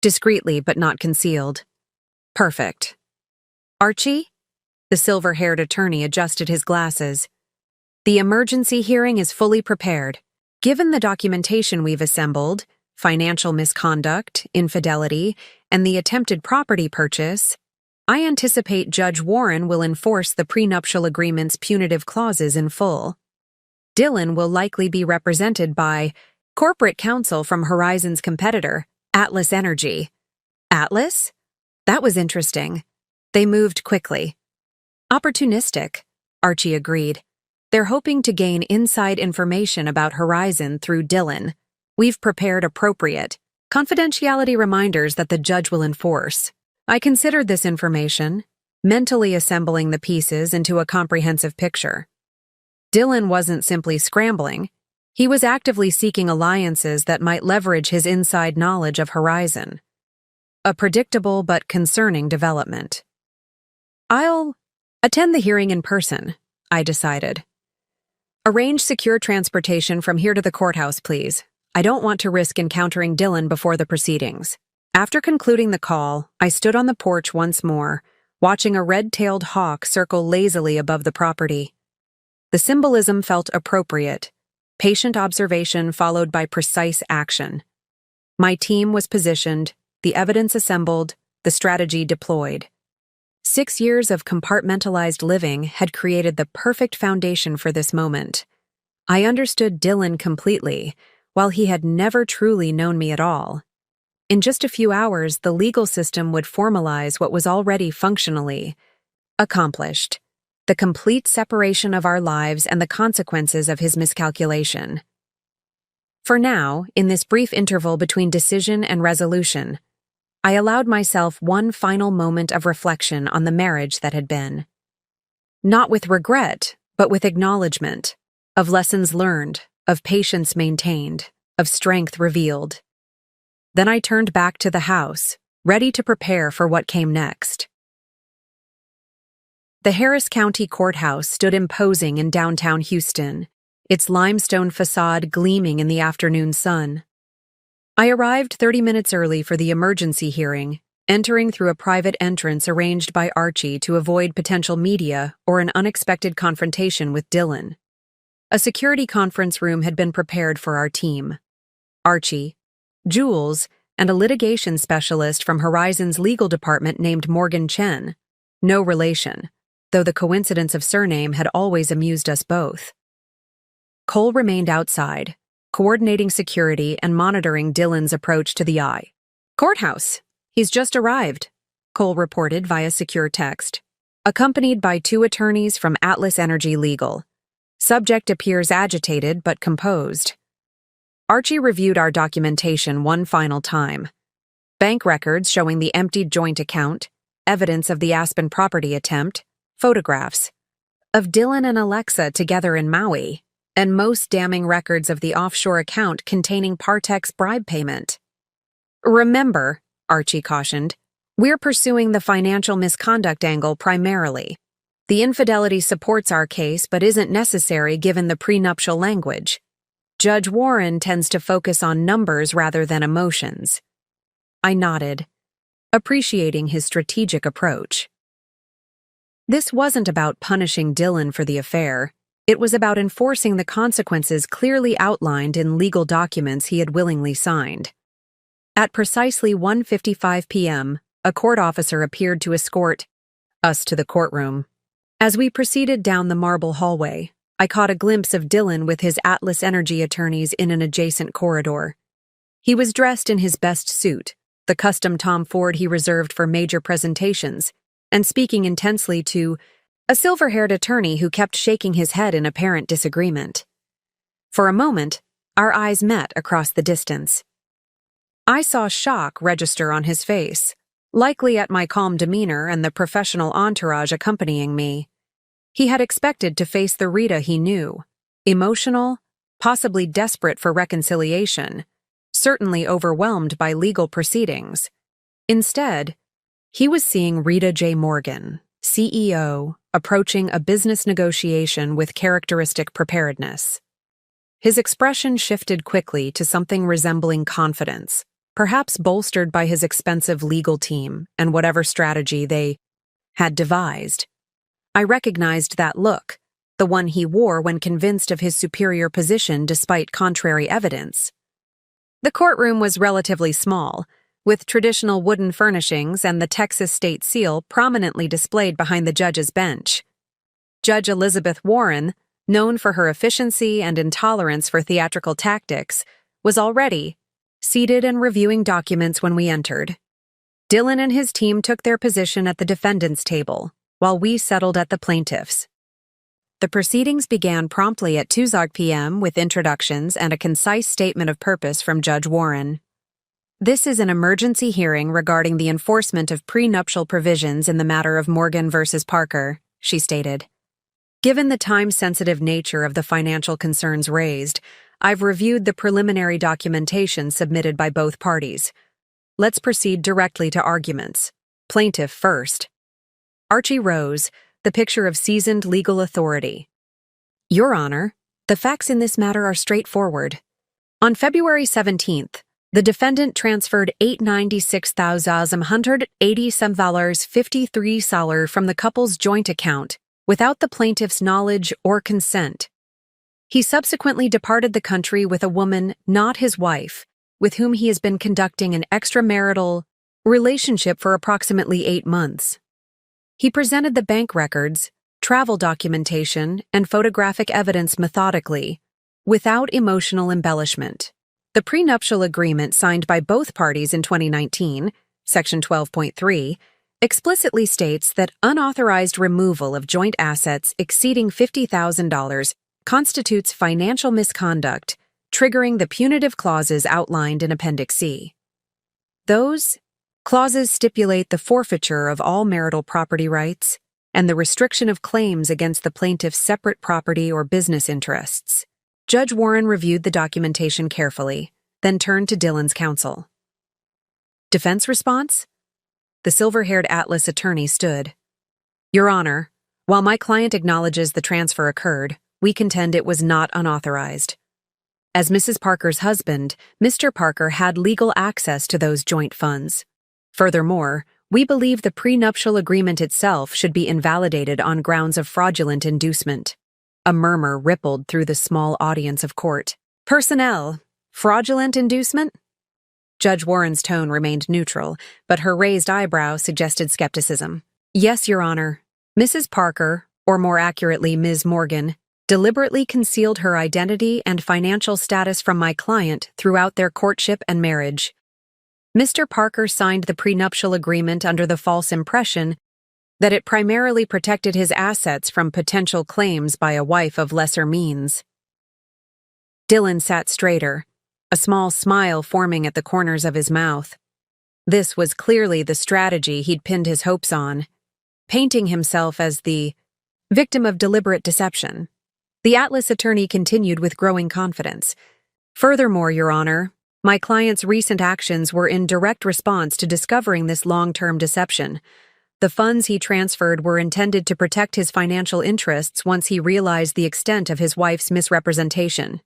discreetly but not concealed. Perfect. Archie? The silver-haired attorney adjusted his glasses. The emergency hearing is fully prepared. Given the documentation we've assembled, financial misconduct, infidelity, and the attempted property purchase, I anticipate Judge Warren will enforce the prenuptial agreement's punitive clauses in full. Dylan will likely be represented by corporate counsel from Horizon's competitor, Atlas Energy. Atlas? That was interesting. They moved quickly. Opportunistic, Archie agreed. They're hoping to gain inside information about Horizon through Dylan. We've prepared appropriate confidentiality reminders that the judge will enforce. I considered this information, mentally assembling the pieces into a comprehensive picture. Dylan wasn't simply scrambling. He was actively seeking alliances that might leverage his inside knowledge of Horizon. A predictable but concerning development. I'll attend the hearing in person, I decided. Arrange secure transportation from here to the courthouse, please. I don't want to risk encountering Dylan before the proceedings. After concluding the call, I stood on the porch once more, watching a red-tailed hawk circle lazily above the property. The symbolism felt appropriate. Patient observation followed by precise action. My team was positioned, the evidence assembled, the strategy deployed. 6 years of compartmentalized living had created the perfect foundation for this moment. I understood Dylan completely, while he had never truly known me at all. In just a few hours, the legal system would formalize what was already functionally accomplished: the complete separation of our lives and the consequences of his miscalculation. For now, in this brief interval between decision and resolution, I allowed myself one final moment of reflection on the marriage that had been. Not with regret, but with acknowledgement, of lessons learned, of patience maintained, of strength revealed. Then I turned back to the house, ready to prepare for what came next. The Harris County Courthouse stood imposing in downtown Houston, its limestone facade gleaming in the afternoon sun. I arrived 30 minutes early for the emergency hearing, entering through a private entrance arranged by Archie to avoid potential media or an unexpected confrontation with Dylan. A security conference room had been prepared for our team. Archie, Jules, and a litigation specialist from Horizon's legal department named Morgan Chen. No relation, though the coincidence of surname had always amused us both. Cole remained outside, coordinating security and monitoring Dylan's approach to the eye. "Courthouse. He's just arrived," Cole reported via secure text, accompanied by 2 attorneys from Atlas Energy Legal. Subject appears agitated but composed. Archie reviewed our documentation one final time. Bank records showing the emptied joint account, evidence of the Aspen property attempt, photographs of Dylan and Alexa together in Maui, and most damning records of the offshore account containing Partech's bribe payment. "Remember," Archie cautioned, "we're pursuing the financial misconduct angle primarily. The infidelity supports our case but isn't necessary given the prenuptial language. Judge Warren tends to focus on numbers rather than emotions." I nodded, appreciating his strategic approach. This wasn't about punishing Dylan for the affair. It was about enforcing the consequences clearly outlined in legal documents he had willingly signed. At precisely 1:55 p.m., a court officer appeared to escort us to the courtroom. As we proceeded down the marble hallway, I caught a glimpse of Dylan with his Atlas Energy attorneys in an adjacent corridor. He was dressed in his best suit, the custom Tom Ford he reserved for major presentations, and speaking intensely to a silver-haired attorney who kept shaking his head in apparent disagreement. For a moment, our eyes met across the distance. I saw shock register on his face, likely at my calm demeanor and the professional entourage accompanying me. He had expected to face the Rita he knew, emotional, possibly desperate for reconciliation, certainly overwhelmed by legal proceedings. Instead, he was seeing Rita J. Morgan, CEO, approaching a business negotiation with characteristic preparedness. His expression shifted quickly to something resembling confidence, perhaps bolstered by his expensive legal team and whatever strategy they had devised. I recognized that look, the one he wore when convinced of his superior position despite contrary evidence. The courtroom was relatively small, with traditional wooden furnishings and the Texas state seal prominently displayed behind the judge's bench. Judge Elizabeth Warren, known for her efficiency and intolerance for theatrical tactics, was already seated and reviewing documents when we entered. Dylan and his team took their position at the defendant's table, while we settled at the plaintiff's. The proceedings began promptly at 2 p.m. with introductions and a concise statement of purpose from Judge Warren. "This is an emergency hearing regarding the enforcement of prenuptial provisions in the matter of Morgan versus Parker," she stated. Given the time-sensitive nature of the financial concerns raised, I've reviewed the preliminary documentation submitted by both parties. Let's proceed directly to arguments. Plaintiff first. Archie rose, the picture of seasoned legal authority. Your Honor, the facts in this matter are straightforward. On February 17th, the defendant transferred $896,187.53 from the couple's joint account without the plaintiff's knowledge or consent. He subsequently departed the country with a woman not his wife, with whom he has been conducting an extramarital relationship for approximately 8 months. He presented the bank records, travel documentation, and photographic evidence methodically, without emotional embellishment. The prenuptial agreement signed by both parties in 2019, Section 12.3, explicitly states that unauthorized removal of joint assets exceeding $50,000 constitutes financial misconduct, triggering the punitive clauses outlined in Appendix C. Those clauses stipulate the forfeiture of all marital property rights and the restriction of claims against the plaintiff's separate property or business interests. Judge Warren reviewed the documentation carefully, then turned to Dylan's counsel. Defense response? The silver-haired Atlas attorney stood. Your Honor, while my client acknowledges the transfer occurred, we contend it was not unauthorized. As Mrs. Parker's husband, Mr. Parker had legal access to those joint funds. Furthermore, we believe the prenuptial agreement itself should be invalidated on grounds of fraudulent inducement. A murmur rippled through the small audience of court. Personnel, fraudulent inducement? Judge Warren's tone remained neutral, but her raised eyebrow suggested skepticism. Yes, Your Honor. Mrs. Parker, or more accurately Ms. Morgan, deliberately concealed her identity and financial status from my client throughout their courtship and marriage. Mr. Parker signed the prenuptial agreement under the false impression that it primarily protected his assets from potential claims by a wife of lesser means. Dylan sat straighter, a small smile forming at the corners of his mouth. This was clearly the strategy he'd pinned his hopes on, painting himself as the victim of deliberate deception. The Atlas attorney continued with growing confidence. Furthermore, Your Honor, my client's recent actions were in direct response to discovering this long-term deception. The funds he transferred were intended to protect his financial interests once he realized the extent of his wife's misrepresentation.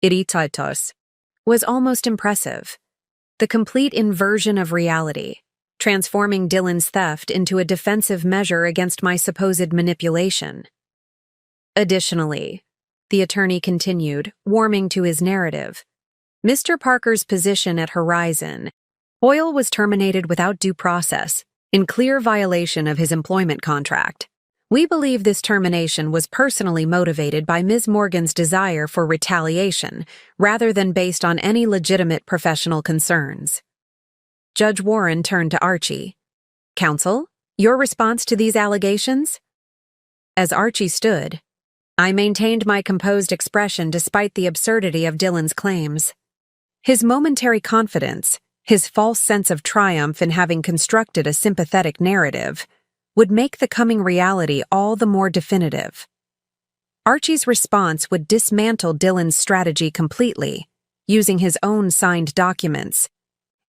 Iritos was almost impressive. The complete inversion of reality, transforming Dylan's theft into a defensive measure against my supposed manipulation. Additionally, the attorney continued, warming to his narrative, Mr. Parker's position at Horizon Oil was terminated without due process, in clear violation of his employment contract. We believe this termination was personally motivated by Ms. Morgan's desire for retaliation, rather than based on any legitimate professional concerns. Judge Warren turned to Archie. Counsel, your response to these allegations? As Archie stood, I maintained my composed expression despite the absurdity of Dylan's claims. His momentary confidence, his false sense of triumph in having constructed a sympathetic narrative, would make the coming reality all the more definitive. Archie's response would dismantle Dylan's strategy completely, using his own signed documents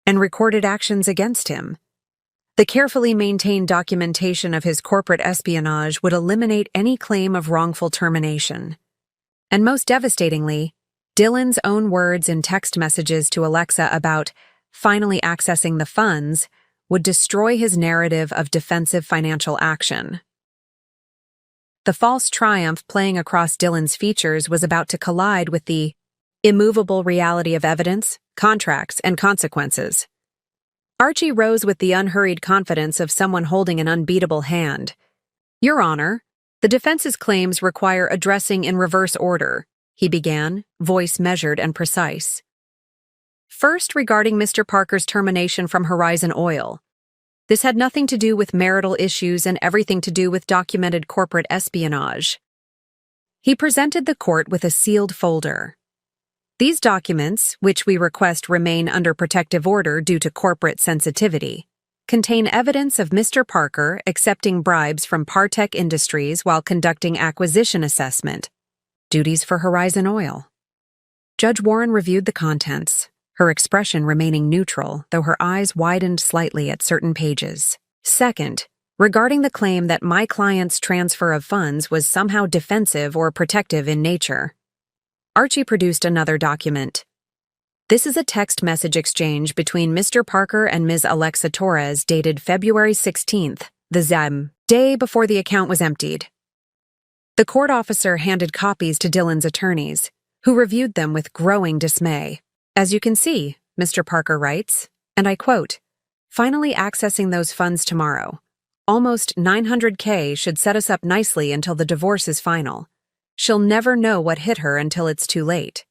and recorded actions against him. The carefully maintained documentation of his corporate espionage would eliminate any claim of wrongful termination. And most devastatingly, Dylan's own words in text messages to Alexa about finally accessing the funds would destroy his narrative of defensive financial action. The false triumph playing across Dylan's features was about to collide with the immovable reality of evidence, contracts, and consequences. Archie rose with the unhurried confidence of someone holding an unbeatable hand. Your Honor, the defense's claims require addressing in reverse order, he began, voice measured and precise. First, regarding Mr. Parker's termination from Horizon Oil. This had nothing to do with marital issues and everything to do with documented corporate espionage. He presented the court with a sealed folder. These documents, which we request remain under protective order due to corporate sensitivity, contain evidence of Mr. Parker accepting bribes from Partech Industries while conducting acquisition assessment duties for Horizon Oil. Judge Warren reviewed the contents, her expression remaining neutral, though her eyes widened slightly at certain pages. Second, regarding the claim that my client's transfer of funds was somehow defensive or protective in nature. Archie produced another document. This is a text message exchange between Mr. Parker and Ms. Alexa Torres dated February 16th, the day before the account was emptied. The court officer handed copies to Dylan's attorneys, who reviewed them with growing dismay. As you can see, Mr. Parker writes, and I quote, "Finally accessing those funds tomorrow. Almost $900K should set us up nicely until the divorce is final. She'll never know what hit her until it's too late."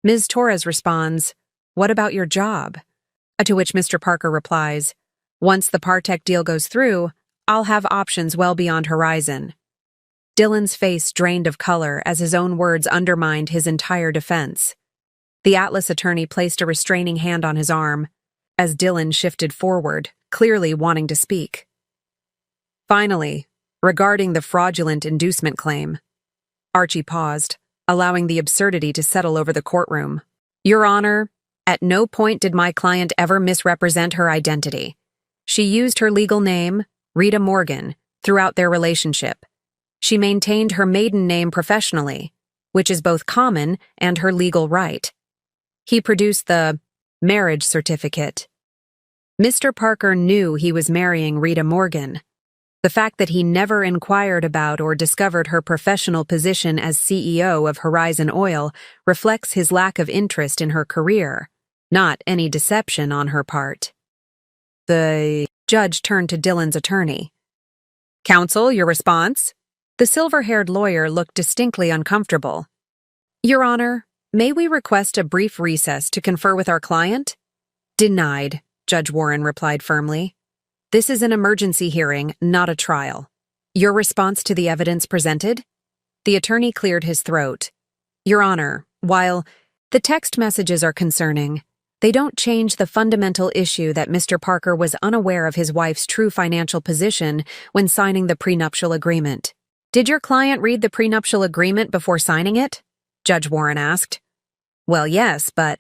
Ms. Torres responds, "What about your job?" To which Mr. Parker replies, "Once the Partech deal goes through, I'll have options well beyond Horizon." Dylan's face drained of color as his own words undermined his entire defense. The Atlas attorney placed a restraining hand on his arm, as Dylan shifted forward, clearly wanting to speak. Finally, regarding the fraudulent inducement claim, Archie paused, allowing the absurdity to settle over the courtroom. "Your Honor, at no point did my client ever misrepresent her identity. She used her legal name, Rita Morgan, throughout their relationship. She maintained her maiden name professionally, which is both common and her legal right." He produced the marriage certificate. Mr. Parker knew he was marrying Rita Morgan. The fact that he never inquired about or discovered her professional position as CEO of Horizon Oil reflects his lack of interest in her career, not any deception on her part. The judge turned to Dylan's attorney. "Counsel, your response?" The silver-haired lawyer looked distinctly uncomfortable. "Your Honor, may we request a brief recess to confer with our client?" "Denied," Judge Warren replied firmly. "This is an emergency hearing, not a trial. Your response to the evidence presented?" The attorney cleared his throat. "Your Honor, while the text messages are concerning, they don't change the fundamental issue that Mr. Parker was unaware of his wife's true financial position when signing the prenuptial agreement." "Did your client read the prenuptial agreement before signing it?" Judge Warren asked. "Well, yes, but—"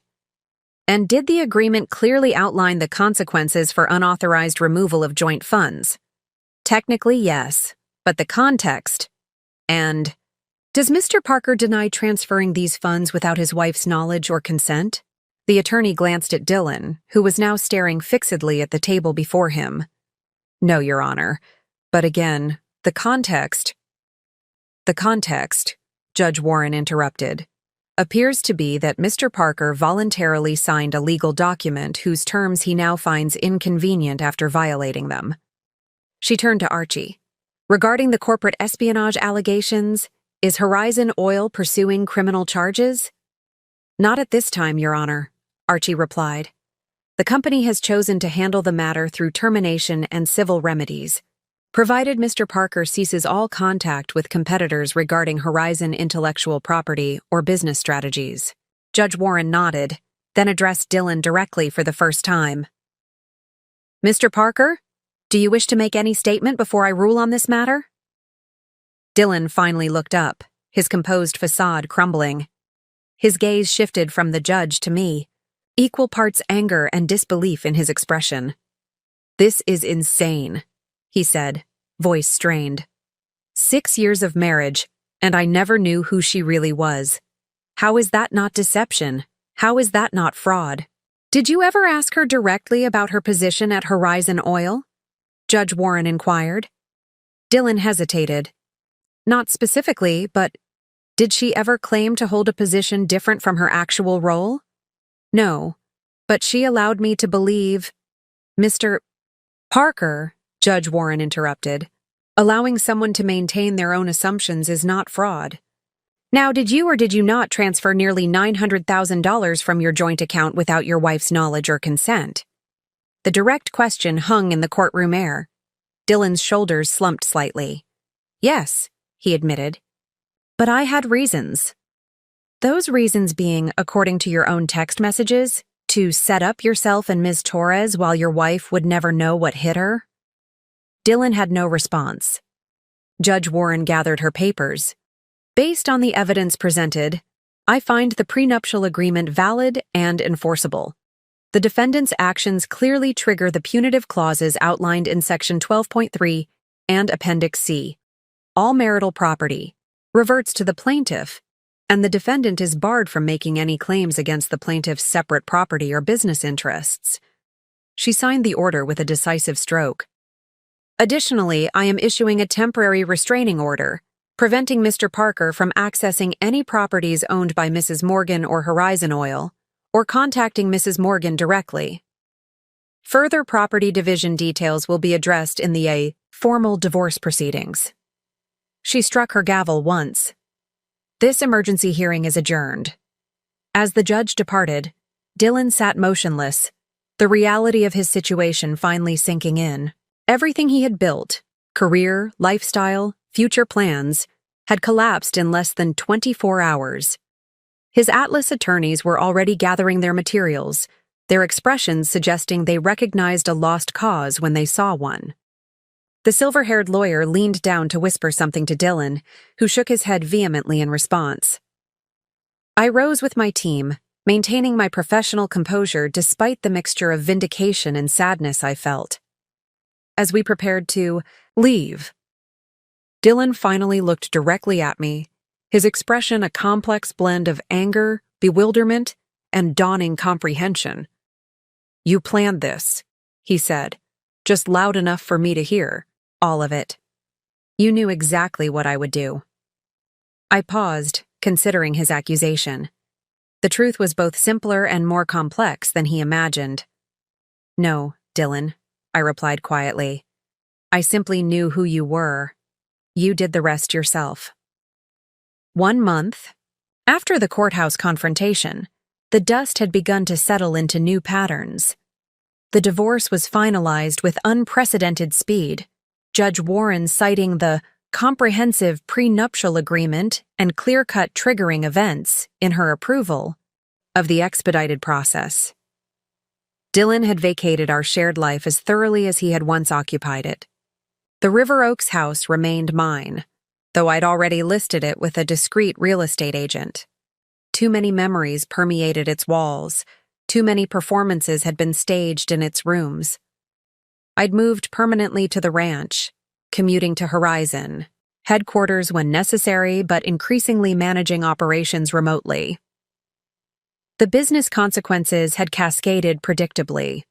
"And did the agreement clearly outline the consequences for unauthorized removal of joint funds?" "Technically, yes, but the context—" "And does Mr. Parker deny transferring these funds without his wife's knowledge or consent?" The attorney glanced at Dylan, who was now staring fixedly at the table before him. "No, Your Honor. But again, the context—" "The context," Judge Warren interrupted, "appears to be that Mr. Parker voluntarily signed a legal document whose terms he now finds inconvenient after violating them." She turned to Archie. "Regarding the corporate espionage allegations, is Horizon Oil pursuing criminal charges?" "Not at this time, Your Honor," Archie replied. "The company has chosen to handle the matter through termination and civil remedies, provided Mr. Parker ceases all contact with competitors regarding Horizon intellectual property or business strategies." Judge Warren nodded, then addressed Dylan directly for the first time. "Mr. Parker, do you wish to make any statement before I rule on this matter?" Dylan finally looked up, his composed facade crumbling. His gaze shifted from the judge to me, equal parts anger and disbelief in his expression. "This is insane," he said, voice strained. 6 years of marriage, and I never knew who she really was. How is that not deception? How is that not fraud? "Did you ever ask her directly about her position at Horizon Oil?" Judge Warren inquired. Dylan hesitated. "Not specifically, but did she ever claim to hold a position different from her actual role?" "No, but she allowed me to believe—" "Mr. Parker," Judge Warren interrupted, "allowing someone to maintain their own assumptions is not fraud. Now, did you or did you not transfer nearly $900,000 from your joint account without your wife's knowledge or consent?" The direct question hung in the courtroom air. Dylan's shoulders slumped slightly. "Yes," he admitted. "But I had reasons." "Those reasons being, according to your own text messages, to set up yourself and Ms. Torres while your wife would never know what hit her?" Dylan had no response. Judge Warren gathered her papers. "Based on the evidence presented, I find the prenuptial agreement valid and enforceable. The defendant's actions clearly trigger the punitive clauses outlined in Section 12.3 and Appendix C. All marital property reverts to the plaintiff, and the defendant is barred from making any claims against the plaintiff's separate property or business interests. She signed the order with a decisive stroke. Additionally, I am issuing a temporary restraining order, preventing Mr. Parker from accessing any properties owned by Mrs. Morgan or Horizon Oil, or contacting Mrs. Morgan directly. Further property division details will be addressed in the formal divorce proceedings. She struck her gavel once. This emergency hearing is adjourned. As the judge departed, Dylan sat motionless, the reality of his situation finally sinking in. Everything he had built, career, lifestyle, future plans, had collapsed in less than 24 hours. His Atlas attorneys were already gathering their materials, their expressions suggesting they recognized a lost cause when they saw one. The silver-haired lawyer leaned down to whisper something to Dylan, who shook his head vehemently in response. I rose with my team, maintaining my professional composure despite the mixture of vindication and sadness I felt. As we prepared to leave, Dylan finally looked directly at me, his expression a complex blend of anger, bewilderment, and dawning comprehension. You planned this, he said, just loud enough for me to hear, all of it. You knew exactly what I would do. I paused, considering his accusation. The truth was both simpler and more complex than he imagined. No, Dylan, I replied quietly. I simply knew who you were. You did the rest yourself. 1 month after the courthouse confrontation, the dust had begun to settle into new patterns. The divorce was finalized with unprecedented speed, Judge Warren citing the comprehensive prenuptial agreement and clear-cut triggering events in her approval of the expedited process. Dylan had vacated our shared life as thoroughly as he had once occupied it. The River Oaks house remained mine, though I'd already listed it with a discreet real estate agent. Too many memories permeated its walls. Too many performances had been staged in its rooms. I'd moved permanently to the ranch, commuting to Horizon, headquarters when necessary but increasingly managing operations remotely. The business consequences had cascaded predictably.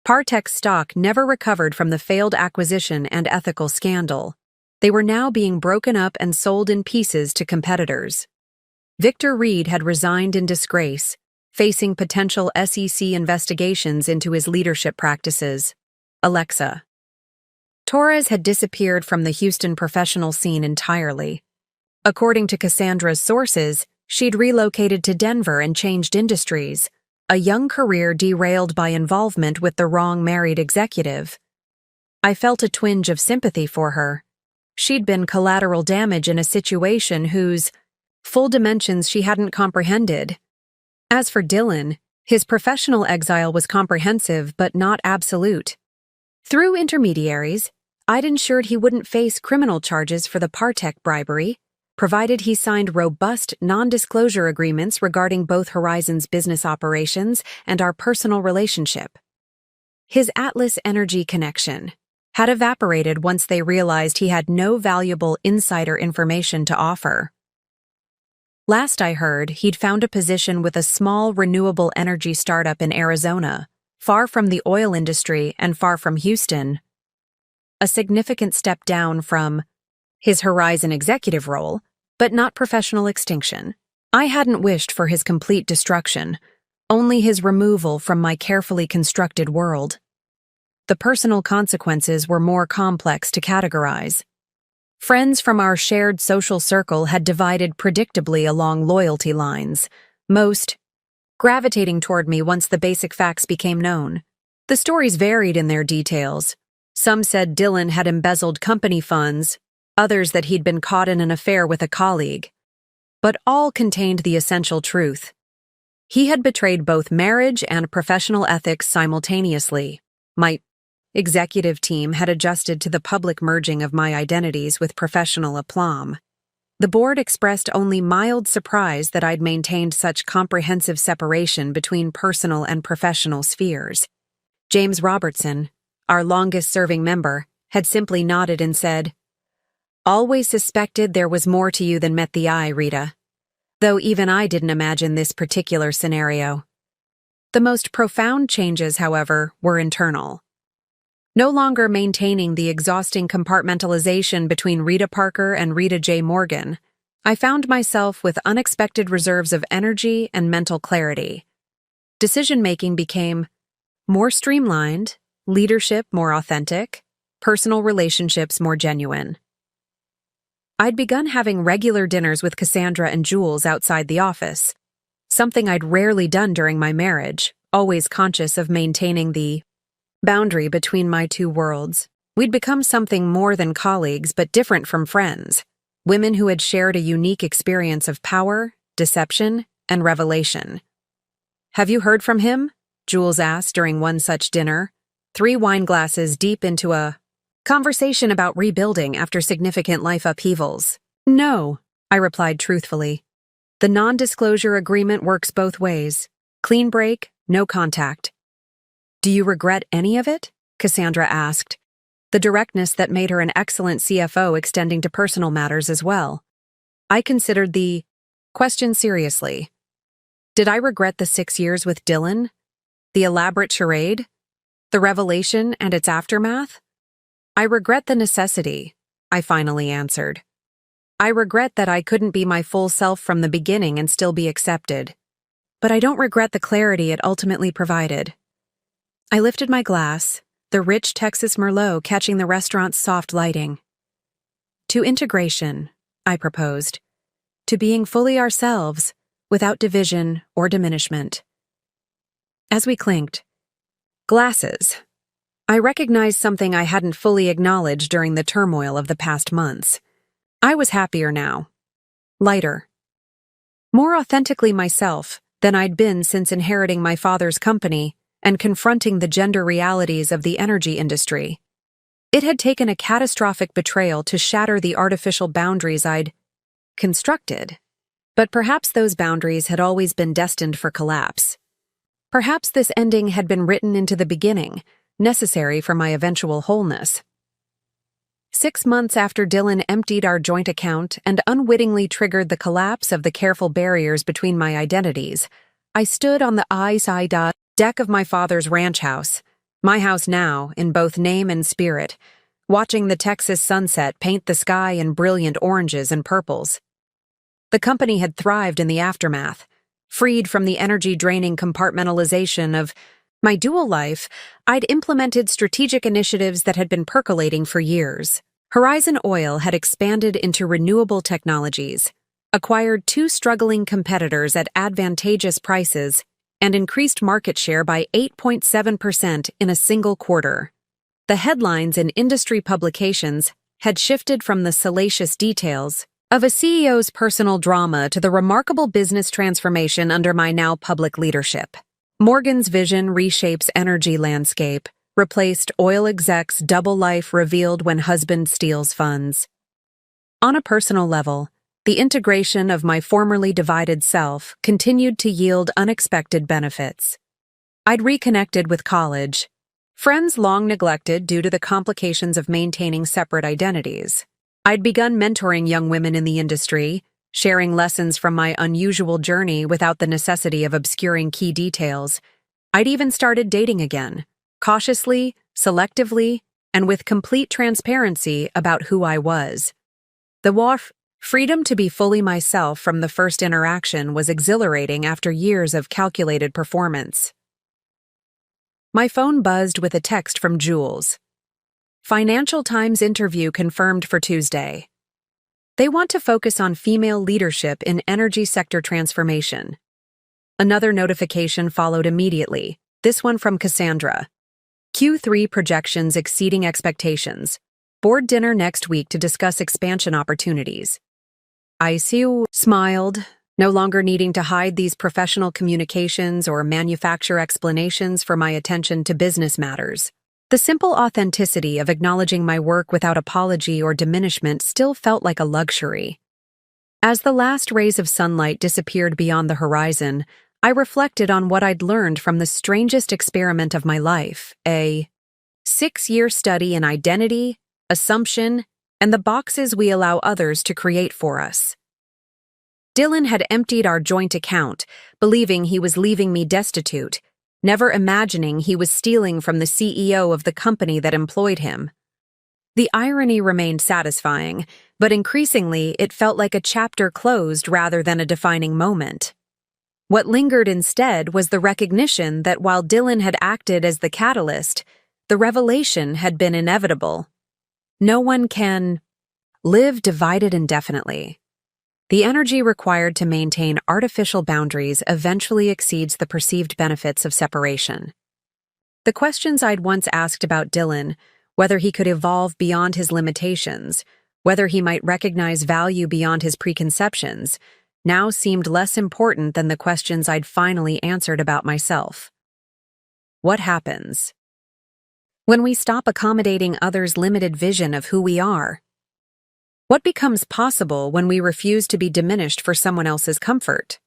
Partech's stock never recovered from the failed acquisition and ethical scandal. They were now being broken up and sold in pieces to competitors. Victor Reed had resigned in disgrace, facing potential SEC investigations into his leadership practices. Alexa. Torres had disappeared from the Houston professional scene entirely. According to Cassandra's sources, she'd relocated to Denver and changed industries, a young career derailed by involvement with the wrong married executive. I felt a twinge of sympathy for her. She'd been collateral damage in a situation whose full dimensions she hadn't comprehended. As for Dylan, his professional exile was comprehensive but not absolute. Through intermediaries, I'd ensured he wouldn't face criminal charges for the Partech bribery, provided he signed robust non-disclosure agreements regarding both Horizon's business operations and our personal relationship. His Atlas Energy connection had evaporated once they realized he had no valuable insider information to offer. Last I heard, he'd found a position with a small renewable energy startup in Arizona, far from the oil industry and far from Houston. A significant step down from his Horizon executive role, but not professional extinction. I hadn't wished for his complete destruction, only his removal from my carefully constructed world. The personal consequences were more complex to categorize. Friends from our shared social circle had divided predictably along loyalty lines, most gravitating toward me once the basic facts became known. The stories varied in their details. Some said Dylan had embezzled company funds, others that he'd been caught in an affair with a colleague. But all contained the essential truth. He had betrayed both marriage and professional ethics simultaneously. My executive team had adjusted to the public merging of my identities with professional aplomb. The board expressed only mild surprise that I'd maintained such comprehensive separation between personal and professional spheres. James Robertson, our longest-serving member, had simply nodded and said, "Always suspected there was more to you than met the eye, Rita." Though even I didn't imagine this particular scenario. The most profound changes, however, were internal. No longer maintaining the exhausting compartmentalization between Rita Parker and Rita J. Morgan, I found myself with unexpected reserves of energy and mental clarity. Decision-making became more streamlined, leadership more authentic, personal relationships more genuine. I'd begun having regular dinners with Cassandra and Jules outside the office, something I'd rarely done during my marriage, always conscious of maintaining the boundary between my two worlds. We'd become something more than colleagues but different from friends, women who had shared a unique experience of power, deception, and revelation. "Have you heard from him?" Jules asked during one such dinner, 3 wine glasses deep into a conversation about rebuilding after significant life upheavals. "No," I replied truthfully. "The non-disclosure agreement works both ways. Clean break, no contact." "Do you regret any of it?" Cassandra asked, the directness that made her an excellent CFO extending to personal matters as well. I considered the question seriously. Did I regret the 6 years with Dylan? The elaborate charade? The revelation and its aftermath? "I regret the necessity," I finally answered. "I regret that I couldn't be my full self from the beginning and still be accepted. But I don't regret the clarity it ultimately provided." I lifted my glass, the rich Texas Merlot catching the restaurant's soft lighting. "To integration," I proposed. "To being fully ourselves, without division or diminishment." As we clinked glasses, I recognized something I hadn't fully acknowledged during the turmoil of the past months. I was happier now. Lighter. More authentically myself than I'd been since inheriting my father's company and confronting the gender realities of the energy industry. It had taken a catastrophic betrayal to shatter the artificial boundaries I'd constructed. But perhaps those boundaries had always been destined for collapse. Perhaps this ending had been written into the beginning, necessary for my eventual wholeness. 6 months after Dylan emptied our joint account and unwittingly triggered the collapse of the careful barriers between my identities, I stood on the side deck of my father's ranch house, my house now in both name and spirit, watching the Texas sunset paint the sky in brilliant oranges and purples. The company had thrived in the aftermath. Freed from the energy-draining compartmentalization of my dual life, I'd implemented strategic initiatives that had been percolating for years. Horizon Oil had expanded into renewable technologies, acquired 2 struggling competitors at advantageous prices, and increased market share by 8.7% in a single quarter. The headlines in industry publications had shifted from the salacious details of a CEO's personal drama to the remarkable business transformation under my now public leadership. Morgan's vision reshapes energy landscape, replaced oil exec's double life revealed when husband steals funds. On a personal level, the integration of my formerly divided self continued to yield unexpected benefits. I'd reconnected with college, friends long neglected due to the complications of maintaining separate identities. I'd begun mentoring young women in the industry, sharing lessons from my unusual journey without the necessity of obscuring key details. I'd even started dating again, cautiously, selectively, and with complete transparency about who I was. The freedom to be fully myself from the first interaction was exhilarating after years of calculated performance. My phone buzzed with a text from Jules. Financial Times interview confirmed for Tuesday. They want to focus on female leadership in energy sector transformation. Another notification followed immediately, this one from Cassandra. Q3 projections exceeding expectations. Board dinner next week to discuss expansion opportunities. I smiled, no longer needing to hide these professional communications or manufacture explanations for my attention to business matters. The simple authenticity of acknowledging my work without apology or diminishment still felt like a luxury. As the last rays of sunlight disappeared beyond the horizon, I reflected on what I'd learned from the strangest experiment of my life, a 6-year study in identity, assumption, and the boxes we allow others to create for us. Dylan had emptied our joint account, believing he was leaving me destitute, never imagining he was stealing from the CEO of the company that employed him. The irony remained satisfying, but increasingly it felt like a chapter closed rather than a defining moment. What lingered instead was the recognition that while Dylan had acted as the catalyst, the revelation had been inevitable. No one can live divided indefinitely. The energy required to maintain artificial boundaries eventually exceeds the perceived benefits of separation. The questions I'd once asked about Dylan, whether he could evolve beyond his limitations, whether he might recognize value beyond his preconceptions, now seemed less important than the questions I'd finally answered about myself. What happens when we stop accommodating others' limited vision of who we are? What becomes possible when we refuse to be diminished for someone else's comfort?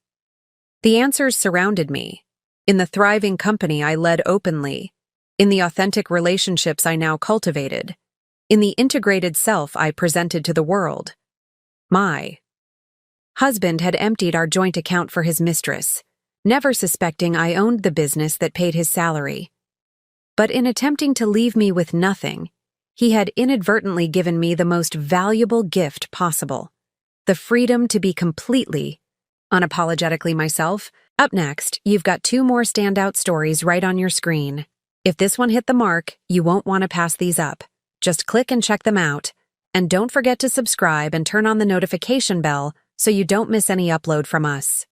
The answers surrounded me, in the thriving company I led openly, in the authentic relationships I now cultivated, in the integrated self I presented to the world. My husband had emptied our joint account for his mistress, never suspecting I owned the business that paid his salary. But in attempting to leave me with nothing, he had inadvertently given me the most valuable gift possible, the freedom to be completely, unapologetically myself. Up next, you've got 2 more standout stories right on your screen. If this one hit the mark, you won't want to pass these up. Just click and check them out. And don't forget to subscribe and turn on the notification bell so you don't miss any upload from us.